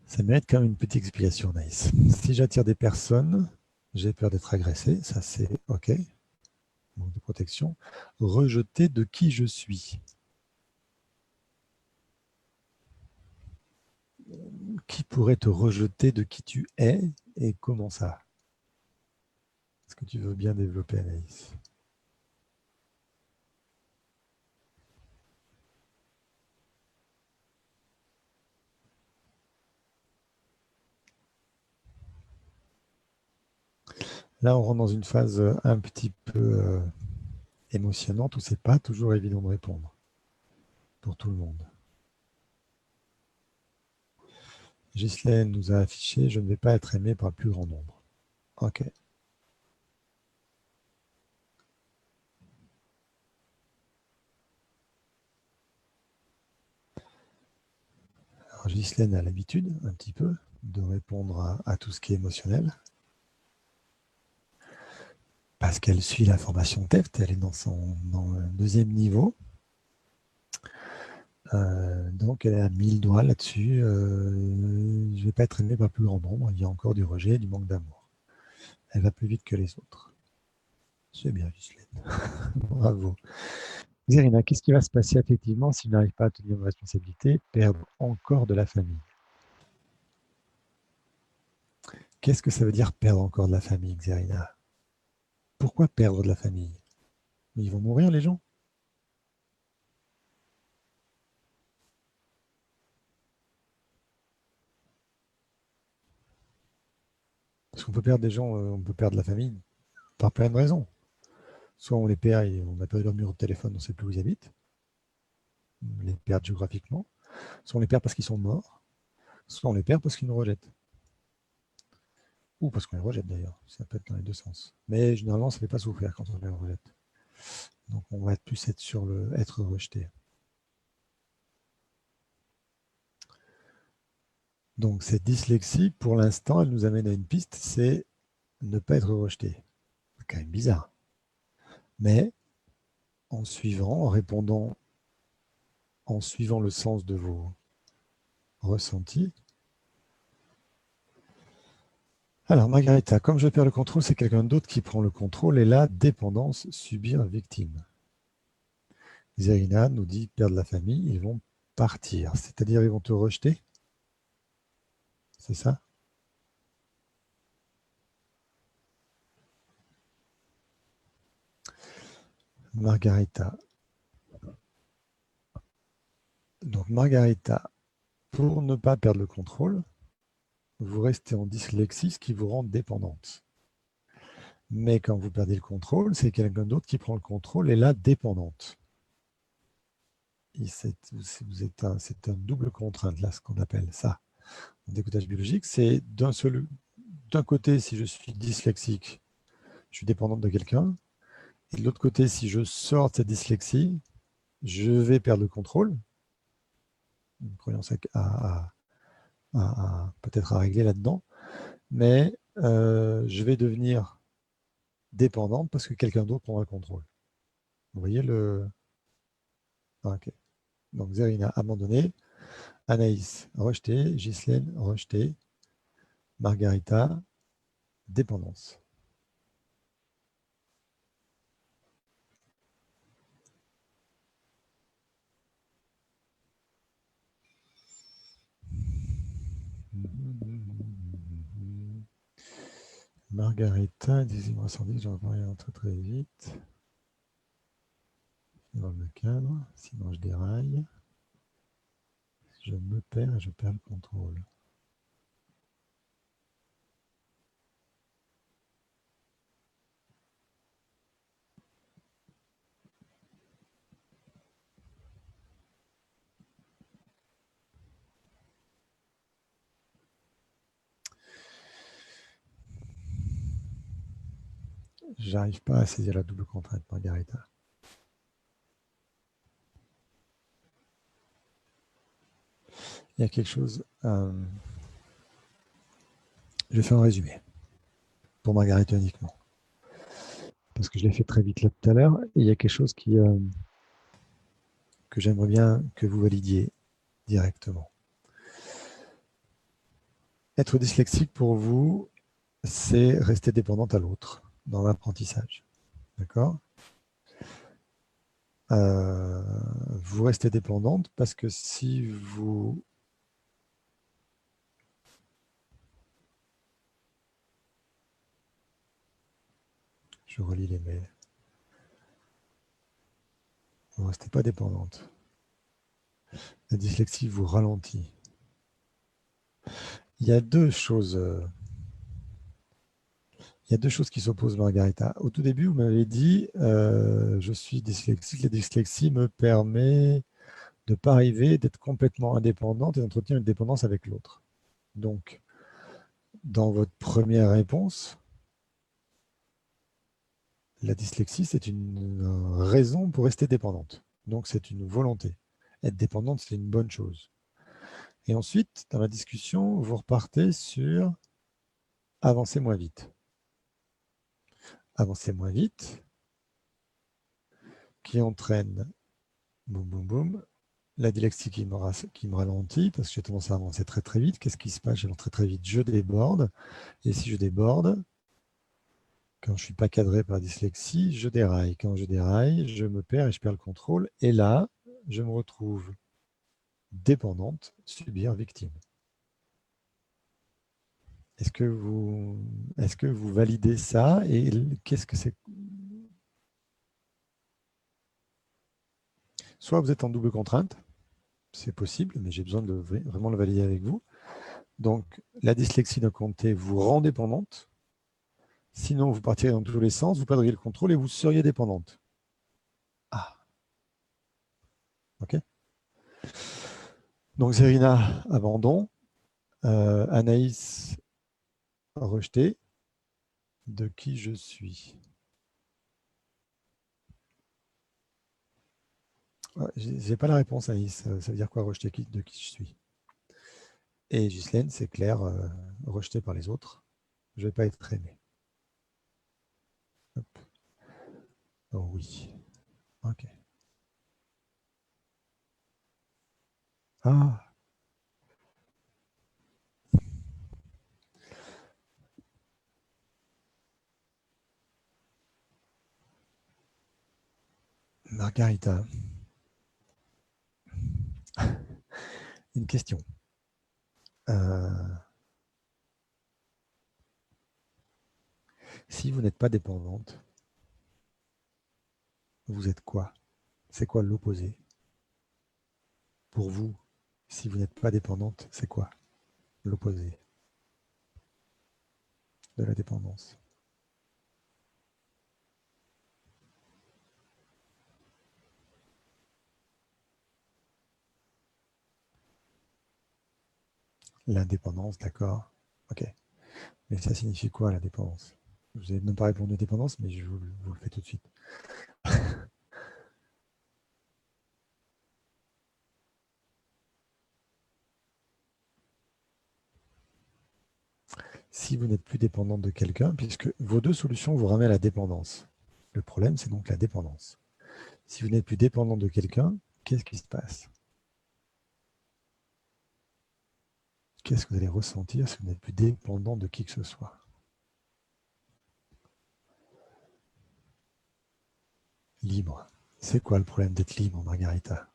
Ça mérite quand même une petite explication, Anaïs. Si j'attire des personnes, j'ai peur d'être agressé. Ça, c'est OK. Manque de protection. Rejeté de qui je suis. Qui pourrait te rejeter de qui tu es et comment ça? Est-ce que tu veux bien développer, Anaïs? Là, on rentre dans une phase un petit peu émotionnante où c'est pas toujours évident de répondre pour tout le monde. Ghislaine nous a affiché « Je ne vais pas être aimé par le plus grand nombre ». OK. Alors, Ghislaine a l'habitude, un petit peu, de répondre à tout ce qui est émotionnel. Parce qu'elle suit la formation TEFT, elle est dans le deuxième niveau. Donc, elle a mis le doigt là-dessus. Je ne vais pas être aimé par le plus grand nombre. Il y a encore du rejet, du manque d'amour. Elle va plus vite que les autres. C'est bien, Ghislaine. Bravo. Zerina, qu'est-ce qui va se passer effectivement si je n'arrive pas à tenir mes responsabilités, perdre encore de la famille? Qu'est-ce que ça veut dire perdre encore de la famille, Zerina? Pourquoi perdre de la famille? Mais ils vont mourir, les gens? Parce qu'on peut perdre des gens, on peut perdre la famille par plein de raisons. Soit on les perd et on n'a pas eu leur numéro de téléphone, on ne sait plus où ils habitent. On les perd géographiquement. Soit on les perd parce qu'ils sont morts. Soit on les perd parce qu'ils nous rejettent. Ou parce qu'on les rejette d'ailleurs. Ça peut être dans les deux sens. Mais généralement, ça ne fait pas souffrir quand on les rejette. Donc on va plus être sur le être rejeté. Donc cette dyslexie, pour l'instant, elle nous amène à une piste, c'est ne pas être rejeté. C'est quand même bizarre. Mais en suivant, en répondant, en suivant le sens de vos ressentis. Alors, Margarita, comme je perds le contrôle, c'est quelqu'un d'autre qui prend le contrôle et la dépendance, subir, victime. Zerina nous dit perdre la famille, ils vont partir. C'est-à-dire, ils vont te rejeter. C'est ça? Margarita. Donc, Margarita, pour ne pas perdre le contrôle, vous restez en dyslexie, ce qui vous rend dépendante. Mais quand vous perdez le contrôle, c'est quelqu'un d'autre qui prend le contrôle et la dépendante. C'est un double contrainte, là, ce qu'on appelle ça. En décodage biologique, c'est d'un côté, si je suis dyslexique, je suis dépendante de quelqu'un, et de l'autre côté, si je sors de cette dyslexie, je vais perdre le contrôle, une croyance peut-être à régler là-dedans, mais je vais devenir dépendante parce que quelqu'un d'autre prendra le contrôle. Vous voyez le... Ah, ok. Donc Zerina, abandonné. Anaïs, rejeté. Ghislaine, rejeté. Margarita, dépendance. Margarita, des incendie, j'en parle très très vite. dans le cadre, sinon je déraille. Je me perds et je perds le contrôle. J'arrive pas à saisir la double contrainte, Margarita. Il y a quelque chose. Je vais faire un résumé pour Margarita uniquement. Parce que je l'ai fait très vite là tout à l'heure. Et il y a quelque chose que j'aimerais bien que vous validiez directement. Être dyslexique pour vous, c'est rester dépendante à l'autre dans l'apprentissage. D'accord ? Vous restez dépendante parce que si vous... Je relis les mails. Vous ne restez pas dépendante. La dyslexie vous ralentit. Il y a deux choses. Il y a deux choses qui s'opposent, Margarita. Au tout début, vous m'avez dit je suis dyslexique. La dyslexie me permet de ne pas arriver, d'être complètement indépendante et d'entretenir une dépendance avec l'autre. Donc, dans votre première réponse, la dyslexie, c'est une raison pour rester dépendante. Donc, c'est une volonté. Être dépendante, c'est une bonne chose. Et ensuite, dans la discussion, vous repartez sur avancer moins vite. Avancer moins vite, qui entraîne, boum, boum, boum, la dyslexie qui me ralentit, parce que j'ai tendance à avancer très très vite. Qu'est-ce qui se passe? J'avance très très vite, je déborde. Et si je déborde, quand je ne suis pas cadré par la dyslexie, je déraille. Quand je déraille, je me perds et je perds le contrôle. Et là, je me retrouve dépendante, subir, victime. Est-ce que vous validez ça? Et qu'est-ce que c'est? Soit vous êtes en double contrainte, c'est possible, mais j'ai besoin de vraiment le valider avec vous. Donc, la dyslexie d'un côté vous rend dépendante. Sinon, vous partirez dans tous les sens, vous perdriez le contrôle et vous seriez dépendante. Ah, ok. Donc, Zerina, abandon. Anaïs, rejeté. De qui je suis? J'ai pas la réponse, Anaïs. Ça veut dire quoi, rejeté de qui je suis? Et Ghislaine, c'est clair, rejeté par les autres. Je ne vais pas être aimé. Hop. Oh oui. Ok. Ah, Margarita, une question. Si vous n'êtes pas dépendante, vous êtes quoi? C'est quoi l'opposé? Pour vous, si vous n'êtes pas dépendante, c'est quoi l'opposé de la dépendance? L'indépendance, d'accord. Ok. Mais ça signifie quoi, la dépendance? Vous n'avez même pas répondu à dépendance, mais je vous le fais tout de suite. Si vous n'êtes plus dépendante de quelqu'un, puisque vos deux solutions vous ramènent à la dépendance. Le problème, c'est donc la dépendance. Si vous n'êtes plus dépendant de quelqu'un, qu'est-ce qui se passe? Qu'est-ce que vous allez ressentir si vous n'êtes plus dépendant de qui que ce soit? Libre. C'est quoi le problème d'être libre, Margarita?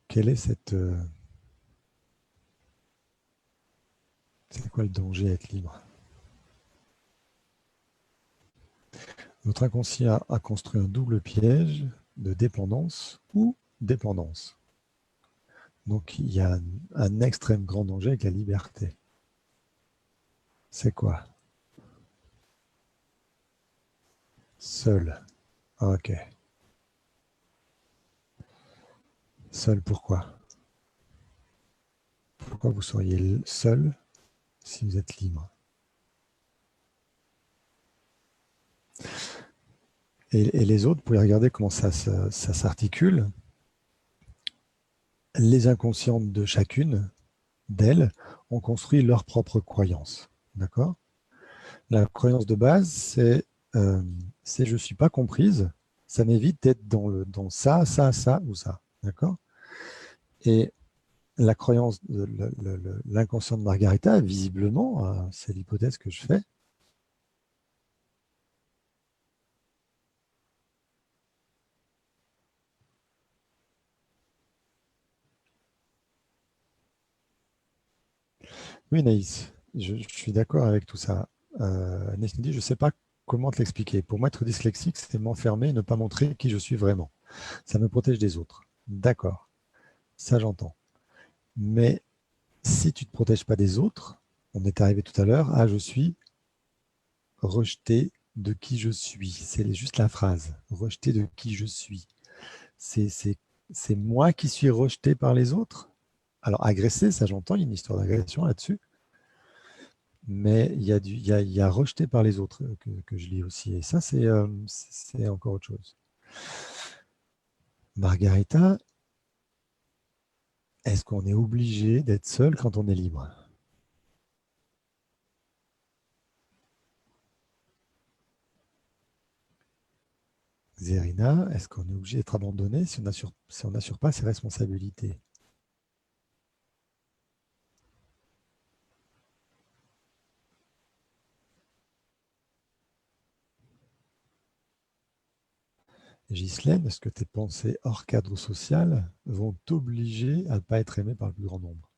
quelle est cette... c'est quoi le danger à être libre? Notre inconscient a construit un double piège de dépendance ou dépendance. Donc, il y a un extrême grand danger avec la liberté. C'est quoi? Seul. Ok. Seul, pourquoi? Pourquoi vous seriez seul si vous êtes libre? Et les autres, vous pouvez regarder comment ça s'articule. Les inconscientes de chacune d'elles ont construit leur propre croyance. D'accord? La croyance de base, c'est je ne suis pas comprise. Ça m'évite d'être dans ça, ça, ça ou ça. D'accord? Et la croyance de l'inconscient de Margarita, visiblement, c'est l'hypothèse que je fais. Oui, Naïs, je suis d'accord avec tout ça. Naïs nous dit, je ne sais pas comment te l'expliquer. Pour moi, être dyslexique, c'est m'enfermer et ne pas montrer qui je suis vraiment. Ça me protège des autres. D'accord, ça j'entends. Mais si tu ne te protèges pas des autres, on est arrivé tout à l'heure, je suis rejeté de qui je suis. C'est juste la phrase, rejeté de qui je suis. C'est c'est moi qui suis rejeté par les autres. Alors, agressé, ça j'entends, il y a une histoire d'agression là-dessus. Mais il y a rejeté par les autres que je lis aussi. Et ça, c'est encore autre chose. Margarita, est-ce qu'on est obligé d'être seul quand on est libre? Zerina, est-ce qu'on est obligé d'être abandonné si on n'assure pas ses responsabilités? Ghislaine, est-ce que tes pensées hors cadre social vont t'obliger à ne pas être aimé par le plus grand nombre?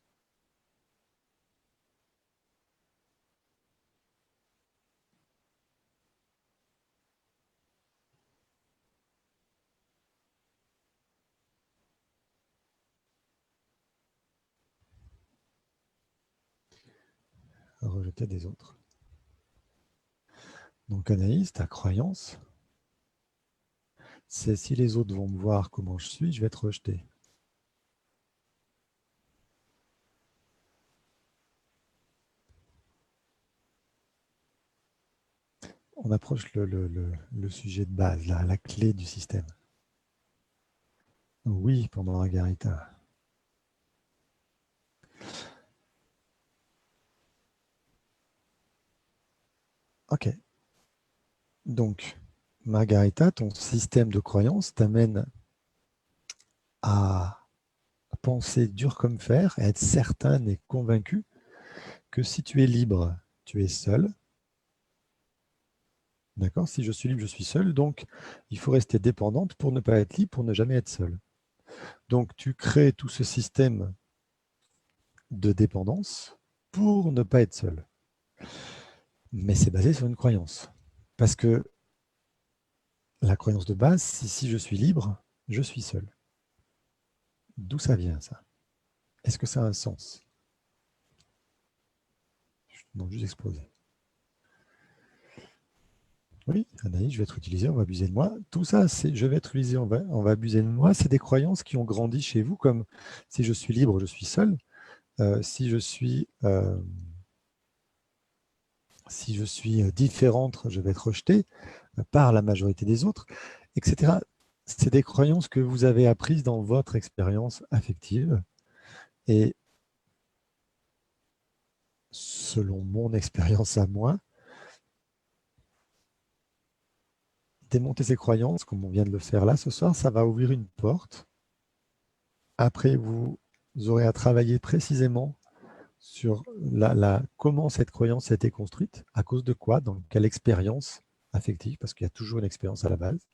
Rejeter des autres. Donc Anaïs, ta croyance, c'est si les autres vont me voir comment je suis, je vais être rejeté. On approche le sujet de base, la clé du système. Oui, pour Margarita. Ok. Donc, Margarita, ton système de croyance t'amène à penser dur comme fer, à être certaine et convaincue que si tu es libre, tu es seul. D'accord? Si je suis libre, je suis seul. Donc, il faut rester dépendante pour ne pas être libre, pour ne jamais être seul. Donc, tu crées tout ce système de dépendance pour ne pas être seul. Mais c'est basé sur une croyance. Parce que la croyance de base, c'est si je suis libre, je suis seul. D'où ça vient, ça? Est-ce que ça a un sens? Je te demande juste d'exploser. Oui, Anaïs, je vais être utilisé, on va abuser de moi. Tout ça, c'est je vais être utilisé, on va abuser de moi. C'est des croyances qui ont grandi chez vous, comme si je suis libre, je suis seul. Si je suis différente, je vais être rejeté par la majorité des autres, etc. C'est des croyances que vous avez apprises dans votre expérience affective. Et selon mon expérience à moi, démonter ces croyances, comme on vient de le faire là ce soir, ça va ouvrir une porte. Après, vous aurez à travailler précisément sur comment cette croyance a été construite, à cause de quoi, dans quelle expérience affective, parce qu'il y a toujours une expérience à la base.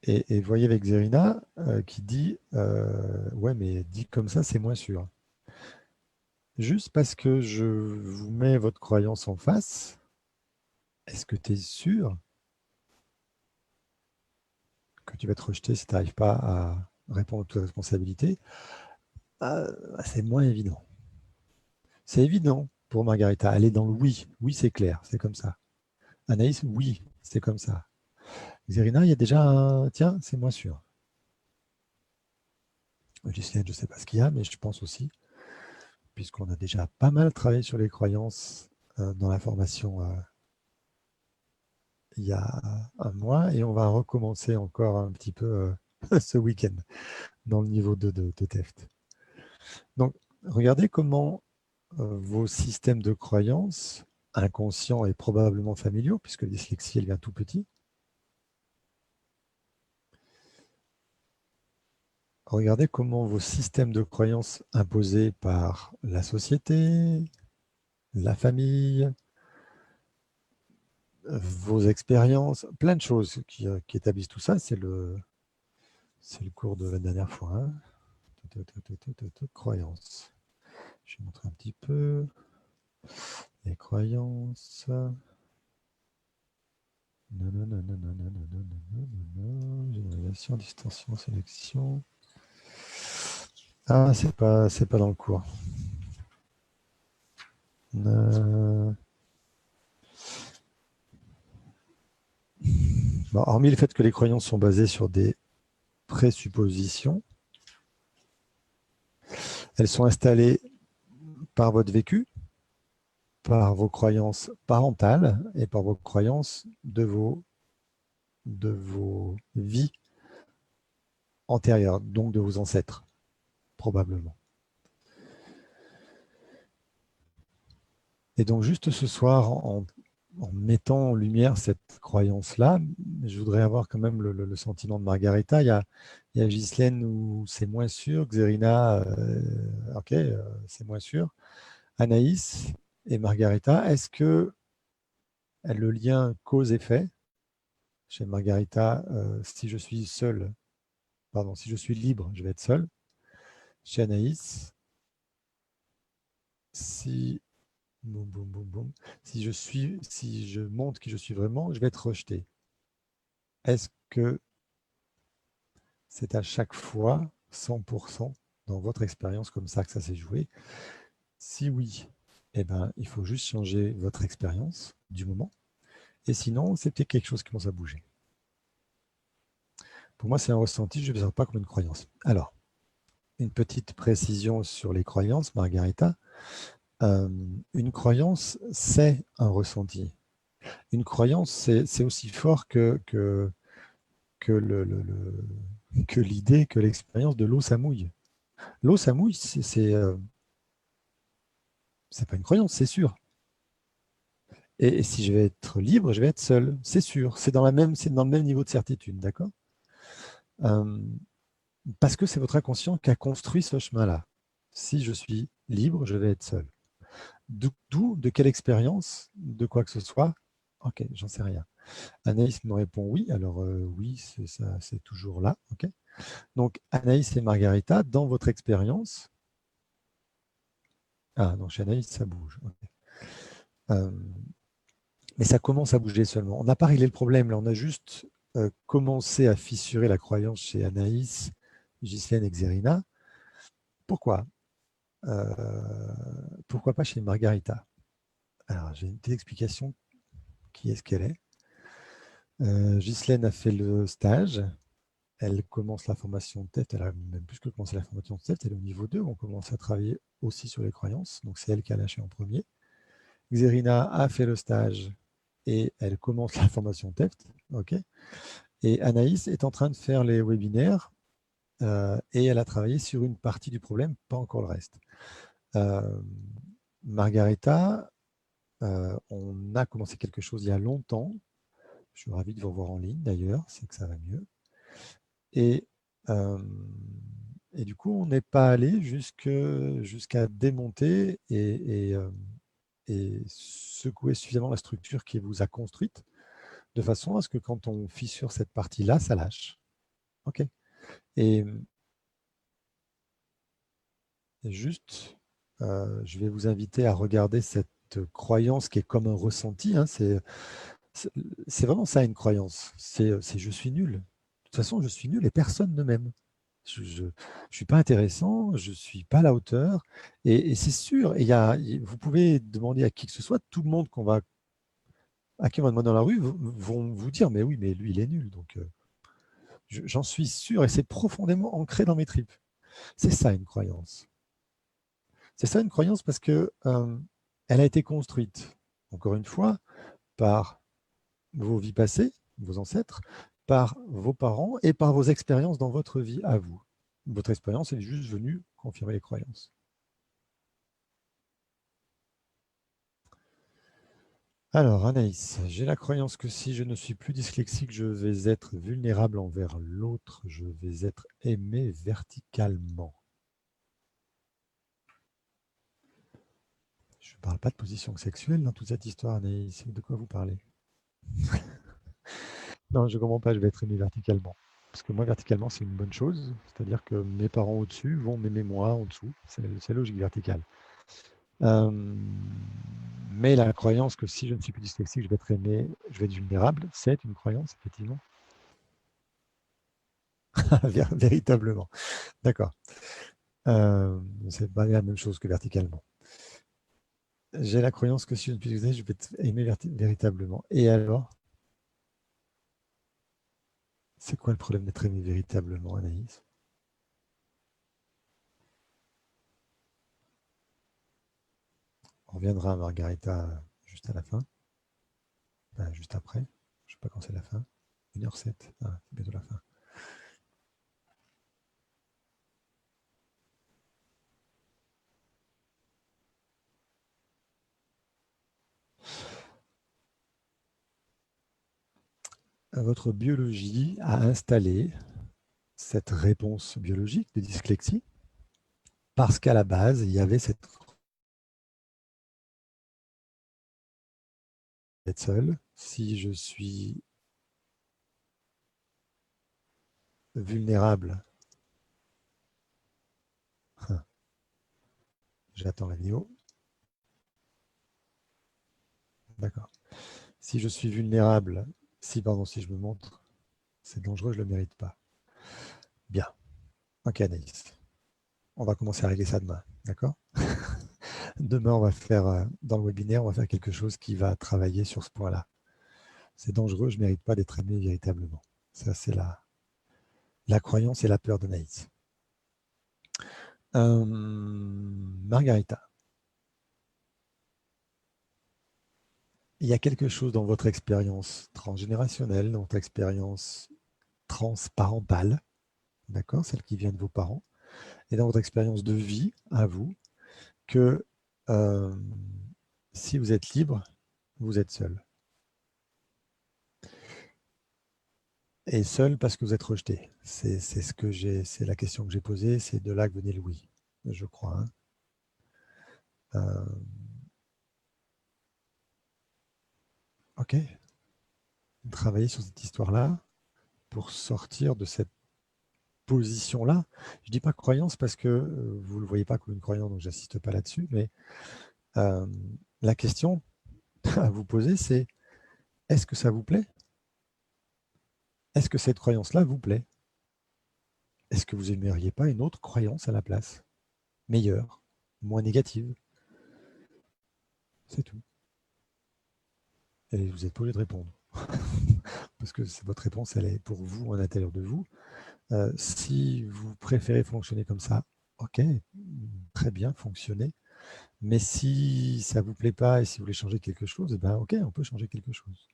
Et voyez avec Zerina qui dit ouais, mais dit comme ça, c'est moins sûr. Juste parce que je vous mets votre croyance en face, est-ce que tu es sûr que tu vas te rejeter si tu n'arrives pas à répondre à tes responsabilités? C'est moins évident. C'est évident pour Margarita. Elle est dans le oui. Oui, c'est clair, c'est comme ça. Anaïs, oui, c'est comme ça. Zerina, il y a déjà un... Tiens, c'est moins sûr. Ghislaine, je ne sais pas ce qu'il y a, mais je pense aussi, puisqu'on a déjà pas mal travaillé sur les croyances dans la formation il y a un mois, et on va recommencer encore un petit peu ce week-end dans le niveau 2 de TEFT. Donc, regardez comment vos systèmes de croyances, inconscients et probablement familiaux, puisque la dyslexie, elle vient tout petit, regardez comment vos systèmes de croyances imposés par la société, la famille, vos expériences, plein de choses qui établissent tout ça. C'est le cours de la dernière fois. Hein. Croyances. Je vais montrer un petit peu. Les croyances. Généralisation, distorsion, sélection. Ah, c'est pas dans le cours. Bon, hormis le fait que les croyances sont basées sur des présuppositions, elles sont installées par votre vécu, par vos croyances parentales et par vos croyances de vos vies antérieures, donc de vos ancêtres, probablement. Et donc juste ce soir, en mettant en lumière cette croyance-là, je voudrais avoir quand même le sentiment de Margarita. Il y a Ghislaine où c'est moins sûr, Xerina, ok, c'est moins sûr. Anaïs et Margarita, est-ce que le lien cause-effet, chez Margarita, si je suis seul, pardon, si je suis libre, je vais être seul. Chez Anaïs, si, boum, boum, boum, boum, si je montre qui je suis vraiment, je vais être rejeté. Est-ce que c'est à chaque fois 100% dans votre expérience comme ça que ça s'est joué? Si oui, eh ben, il faut juste changer votre expérience du moment. Et sinon, c'est peut-être quelque chose qui commence à bouger. Pour moi, c'est un ressenti, je ne le pas comme une croyance. Alors, une petite précision sur les croyances, Margarita. Une croyance, c'est un ressenti. Une croyance, c'est aussi fort que l'idée, que l'expérience de l'eau, ça mouille. L'eau, ça mouille, c'est pas une croyance, c'est sûr. Et si je vais être libre, je vais être seul, c'est sûr. C'est dans le même niveau de certitude, d'accord? Parce que c'est votre inconscient qui a construit ce chemin-là. Si je suis libre, je vais être seul. D'où, de quelle expérience, de quoi que ce soit? Ok, j'en sais rien. Anaïs me répond oui, alors oui, c'est toujours là. Ok. Donc Anaïs et Margarita, dans votre expérience, ah non, chez Anaïs, ça bouge. Okay. Mais ça commence à bouger seulement. On n'a pas réglé le problème, là, on a juste commencé à fissurer la croyance chez Anaïs, Ghislaine et Xerina. Pourquoi Pourquoi pas chez Margarita? Alors, j'ai une petite explication. Qui est-ce qu'elle est, Ghislaine a fait le stage. Elle commence la formation de TEFT. Elle a même plus que commencé la formation de TEFT. Elle est au niveau 2. On commence à travailler aussi sur les croyances. Donc, c'est elle qui a lâché en premier. Xerina a fait le stage et elle commence la formation TEFT. OK. Et Anaïs est en train de faire les webinaires et elle a travaillé sur une partie du problème, pas encore le reste. Margarita, on a commencé quelque chose il y a longtemps. Je suis ravi de vous revoir en ligne d'ailleurs, c'est que ça va mieux. Et du coup, on n'est pas allé jusqu'à démonter et secouer suffisamment la structure qui vous a construite, de façon à ce que quand on fissure cette partie-là, ça lâche. OK. Et juste, je vais vous inviter à regarder cette croyance qui est comme un ressenti, hein. C'est c'est vraiment ça une croyance. C'est je suis nul. De toute façon, je suis nul et personne ne m'aime. Je ne suis pas intéressant, je ne suis pas à la hauteur. Et c'est sûr, et vous pouvez demander à qui que ce soit, tout le monde à qui on va demander dans la rue vont vous dire, mais oui, mais lui, il est nul. Donc, j'en suis sûr et c'est profondément ancré dans mes tripes. C'est ça une croyance. C'est ça une croyance parce que elle a été construite, encore une fois, par vos vies passées, vos ancêtres, par vos parents et par vos expériences dans votre vie à vous. Votre expérience est juste venue confirmer les croyances. Alors, Anaïs, j'ai la croyance que si je ne suis plus dyslexique, je vais être vulnérable envers l'autre, je vais être aimé verticalement. Je ne parle pas de position sexuelle dans toute cette histoire, Anaïs. De quoi vous parlez? Non, je ne comprends pas, je vais être aimé verticalement. Parce que moi, verticalement, c'est une bonne chose. C'est-à-dire que mes parents au-dessus vont m'aimer moi en dessous. C'est logique verticale. Euh, mais la croyance que si je ne suis plus dyslexique, je vais être aimé, je vais être vulnérable, c'est une croyance, effectivement. Véritablement. D'accord. C'est pas la même chose que verticalement. J'ai la croyance que si je ne suis plus dyslexique, je vais être aimé véritablement. Et alors, c'est quoi le problème d'être aimé véritablement, Anaïs? On reviendra à Margarita juste à la fin, juste après. Je ne sais pas quand c'est la fin. 1h07. Ah, c'est bientôt la fin. Votre biologie a installé cette réponse biologique de dyslexie parce qu'à la base, il y avait cette être seul. Si je suis vulnérable, j'attends la vidéo. D'accord. Si je suis vulnérable, si je me montre, c'est dangereux, je ne le mérite pas. Bien. Ok, Anaïs. On va commencer à régler ça demain. D'accord? Demain, on va faire, dans le webinaire, on va faire quelque chose qui va travailler sur ce point-là. C'est dangereux, je ne mérite pas d'être aimé véritablement. Ça, c'est la croyance et la peur d'Anaïs. Margarita, il y a quelque chose dans votre expérience transgénérationnelle, dans votre expérience transparentale, d'accord, celle qui vient de vos parents, et dans votre expérience de vie à vous, que euh, si vous êtes libre, vous êtes seul. Et seul parce que vous êtes rejeté. C'est la question que j'ai posée, c'est de là que venait le oui, je crois. Hein. Ok, travailler sur cette histoire-là pour sortir de cette position-là. Je ne dis pas croyance parce que vous ne le voyez pas comme une croyance, donc j'insiste pas là-dessus, mais euh, la question à vous poser, c'est est-ce que ça vous plaît? Est-ce que cette croyance-là vous plaît? Est-ce que vous aimeriez pas une autre croyance à la place? Meilleure, moins négative? C'est tout. Et vous êtes pas obligé de répondre. Parce que votre réponse, elle est pour vous, à l'intérieur de vous. Si vous préférez fonctionner comme ça, ok, très bien, fonctionnez. Mais si ça ne vous plaît pas et si vous voulez changer quelque chose, eh ben ok, on peut changer quelque chose.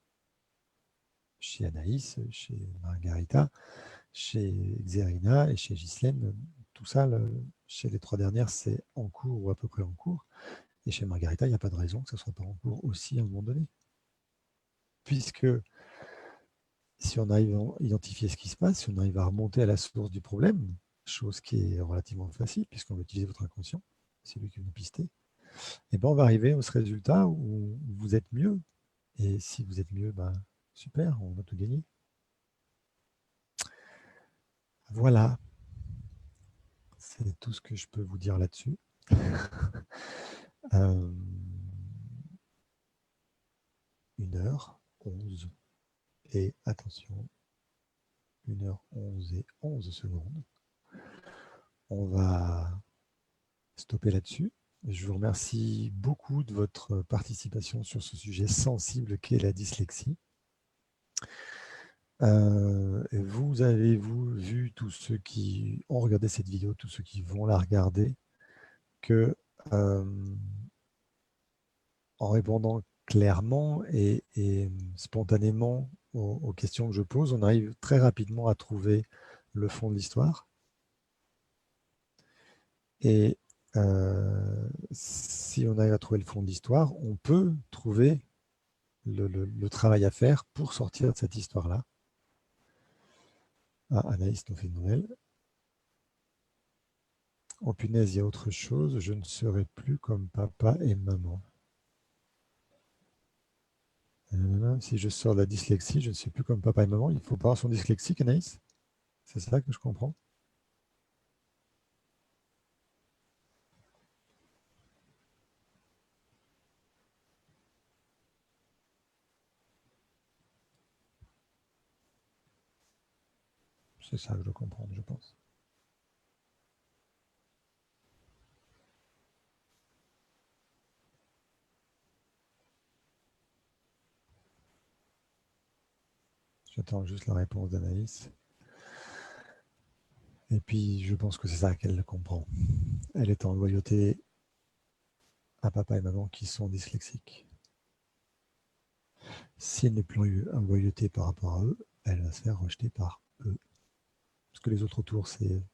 Chez Anaïs, chez Margarita, chez Xerina et chez Ghislaine, tout ça, chez les trois dernières, c'est en cours ou à peu près en cours. Et chez Margarita, il n'y a pas de raison que ce ne soit pas en cours aussi à un moment donné. Puisque si on arrive à identifier ce qui se passe, si on arrive à remonter à la source du problème, chose qui est relativement facile puisqu'on va utiliser votre inconscient, c'est lui qui vous pistez, et ben on va arriver à ce résultat où vous êtes mieux. Et si vous êtes mieux, ben, super, on a tout gagné. Voilà, c'est tout ce que je peux vous dire là-dessus. 1h11 et attention, 1h11 et 11 secondes. On va stopper là-dessus. Je vous remercie beaucoup de votre participation sur ce sujet sensible qu'est la dyslexie. Vous avez-vous vu, tous ceux qui ont regardé cette vidéo, tous ceux qui vont la regarder, que en répondant clairement et spontanément aux questions que je pose, on arrive très rapidement à trouver le fond de l'histoire. Et si on arrive à trouver le fond de l'histoire, on peut trouver le travail à faire pour sortir de cette histoire-là. Ah, Anaïs nous fait une nouvelle. Oh punaise, il y a autre chose. Je ne serai plus comme papa et maman. Si je sors de la dyslexie, je ne suis plus comme papa et maman. Il faut pas avoir son dyslexique, Anaïs? C'est ça que je comprends. C'est ça que je dois comprendre, je pense. J'attends juste la réponse d'Anaïs. Et puis, je pense que c'est ça qu'elle comprend. Elle est en loyauté à papa et maman qui sont dyslexiques. Si elle n'est plus en loyauté par rapport à eux, elle va se faire rejeter par eux. Parce que les autres autour, c'est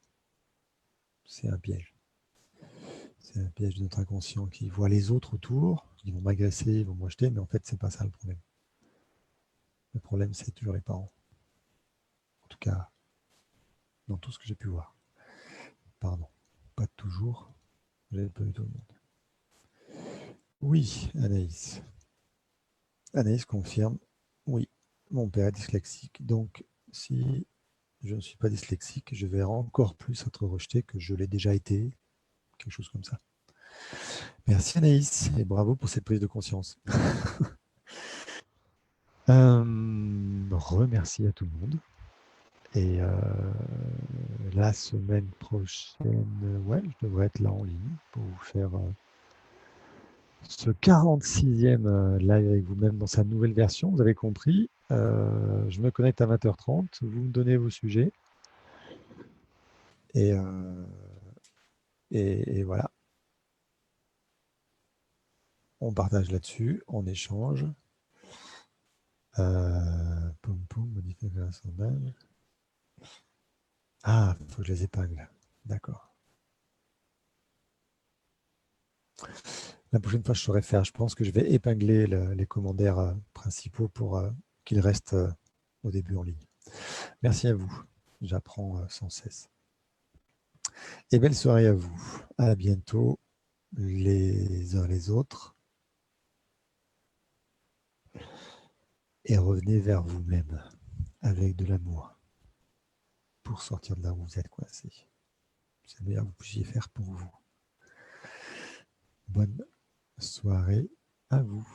un piège. C'est un piège de notre inconscient qui voit les autres autour, ils vont m'agresser, ils vont me rejeter, mais en fait, c'est pas ça le problème. Le problème, c'est toujours les parents. En tout cas, dans tout ce que j'ai pu voir. Pardon, pas toujours, j'ai pas eu tout le monde. Oui, Anaïs. Anaïs confirme, oui, mon père est dyslexique, donc si je ne suis pas dyslexique, je vais encore plus être rejeté que je l'ai déjà été, quelque chose comme ça. Merci Anaïs, et bravo pour cette prise de conscience. Remercie à tout le monde. Et la semaine prochaine, ouais, je devrais être là en ligne pour vous faire ce 46e live avec vous-même dans sa nouvelle version. Vous avez compris, je me connecte à 20h30, vous me donnez vos sujets. Et voilà. On partage là-dessus, on échange. Poum poum, modifier le sondage. Ah, il faut que je les épingle. D'accord. La prochaine fois, je saurai faire. Je pense que je vais épingler les commentaires principaux pour qu'ils restent au début en ligne. Merci à vous. J'apprends sans cesse. Et belle soirée à vous. À bientôt, les uns les autres. Et revenez vers vous-même avec de l'amour pour sortir de là où vous êtes coincé. C'est le meilleur que vous puissiez faire pour vous. Bonne soirée à vous.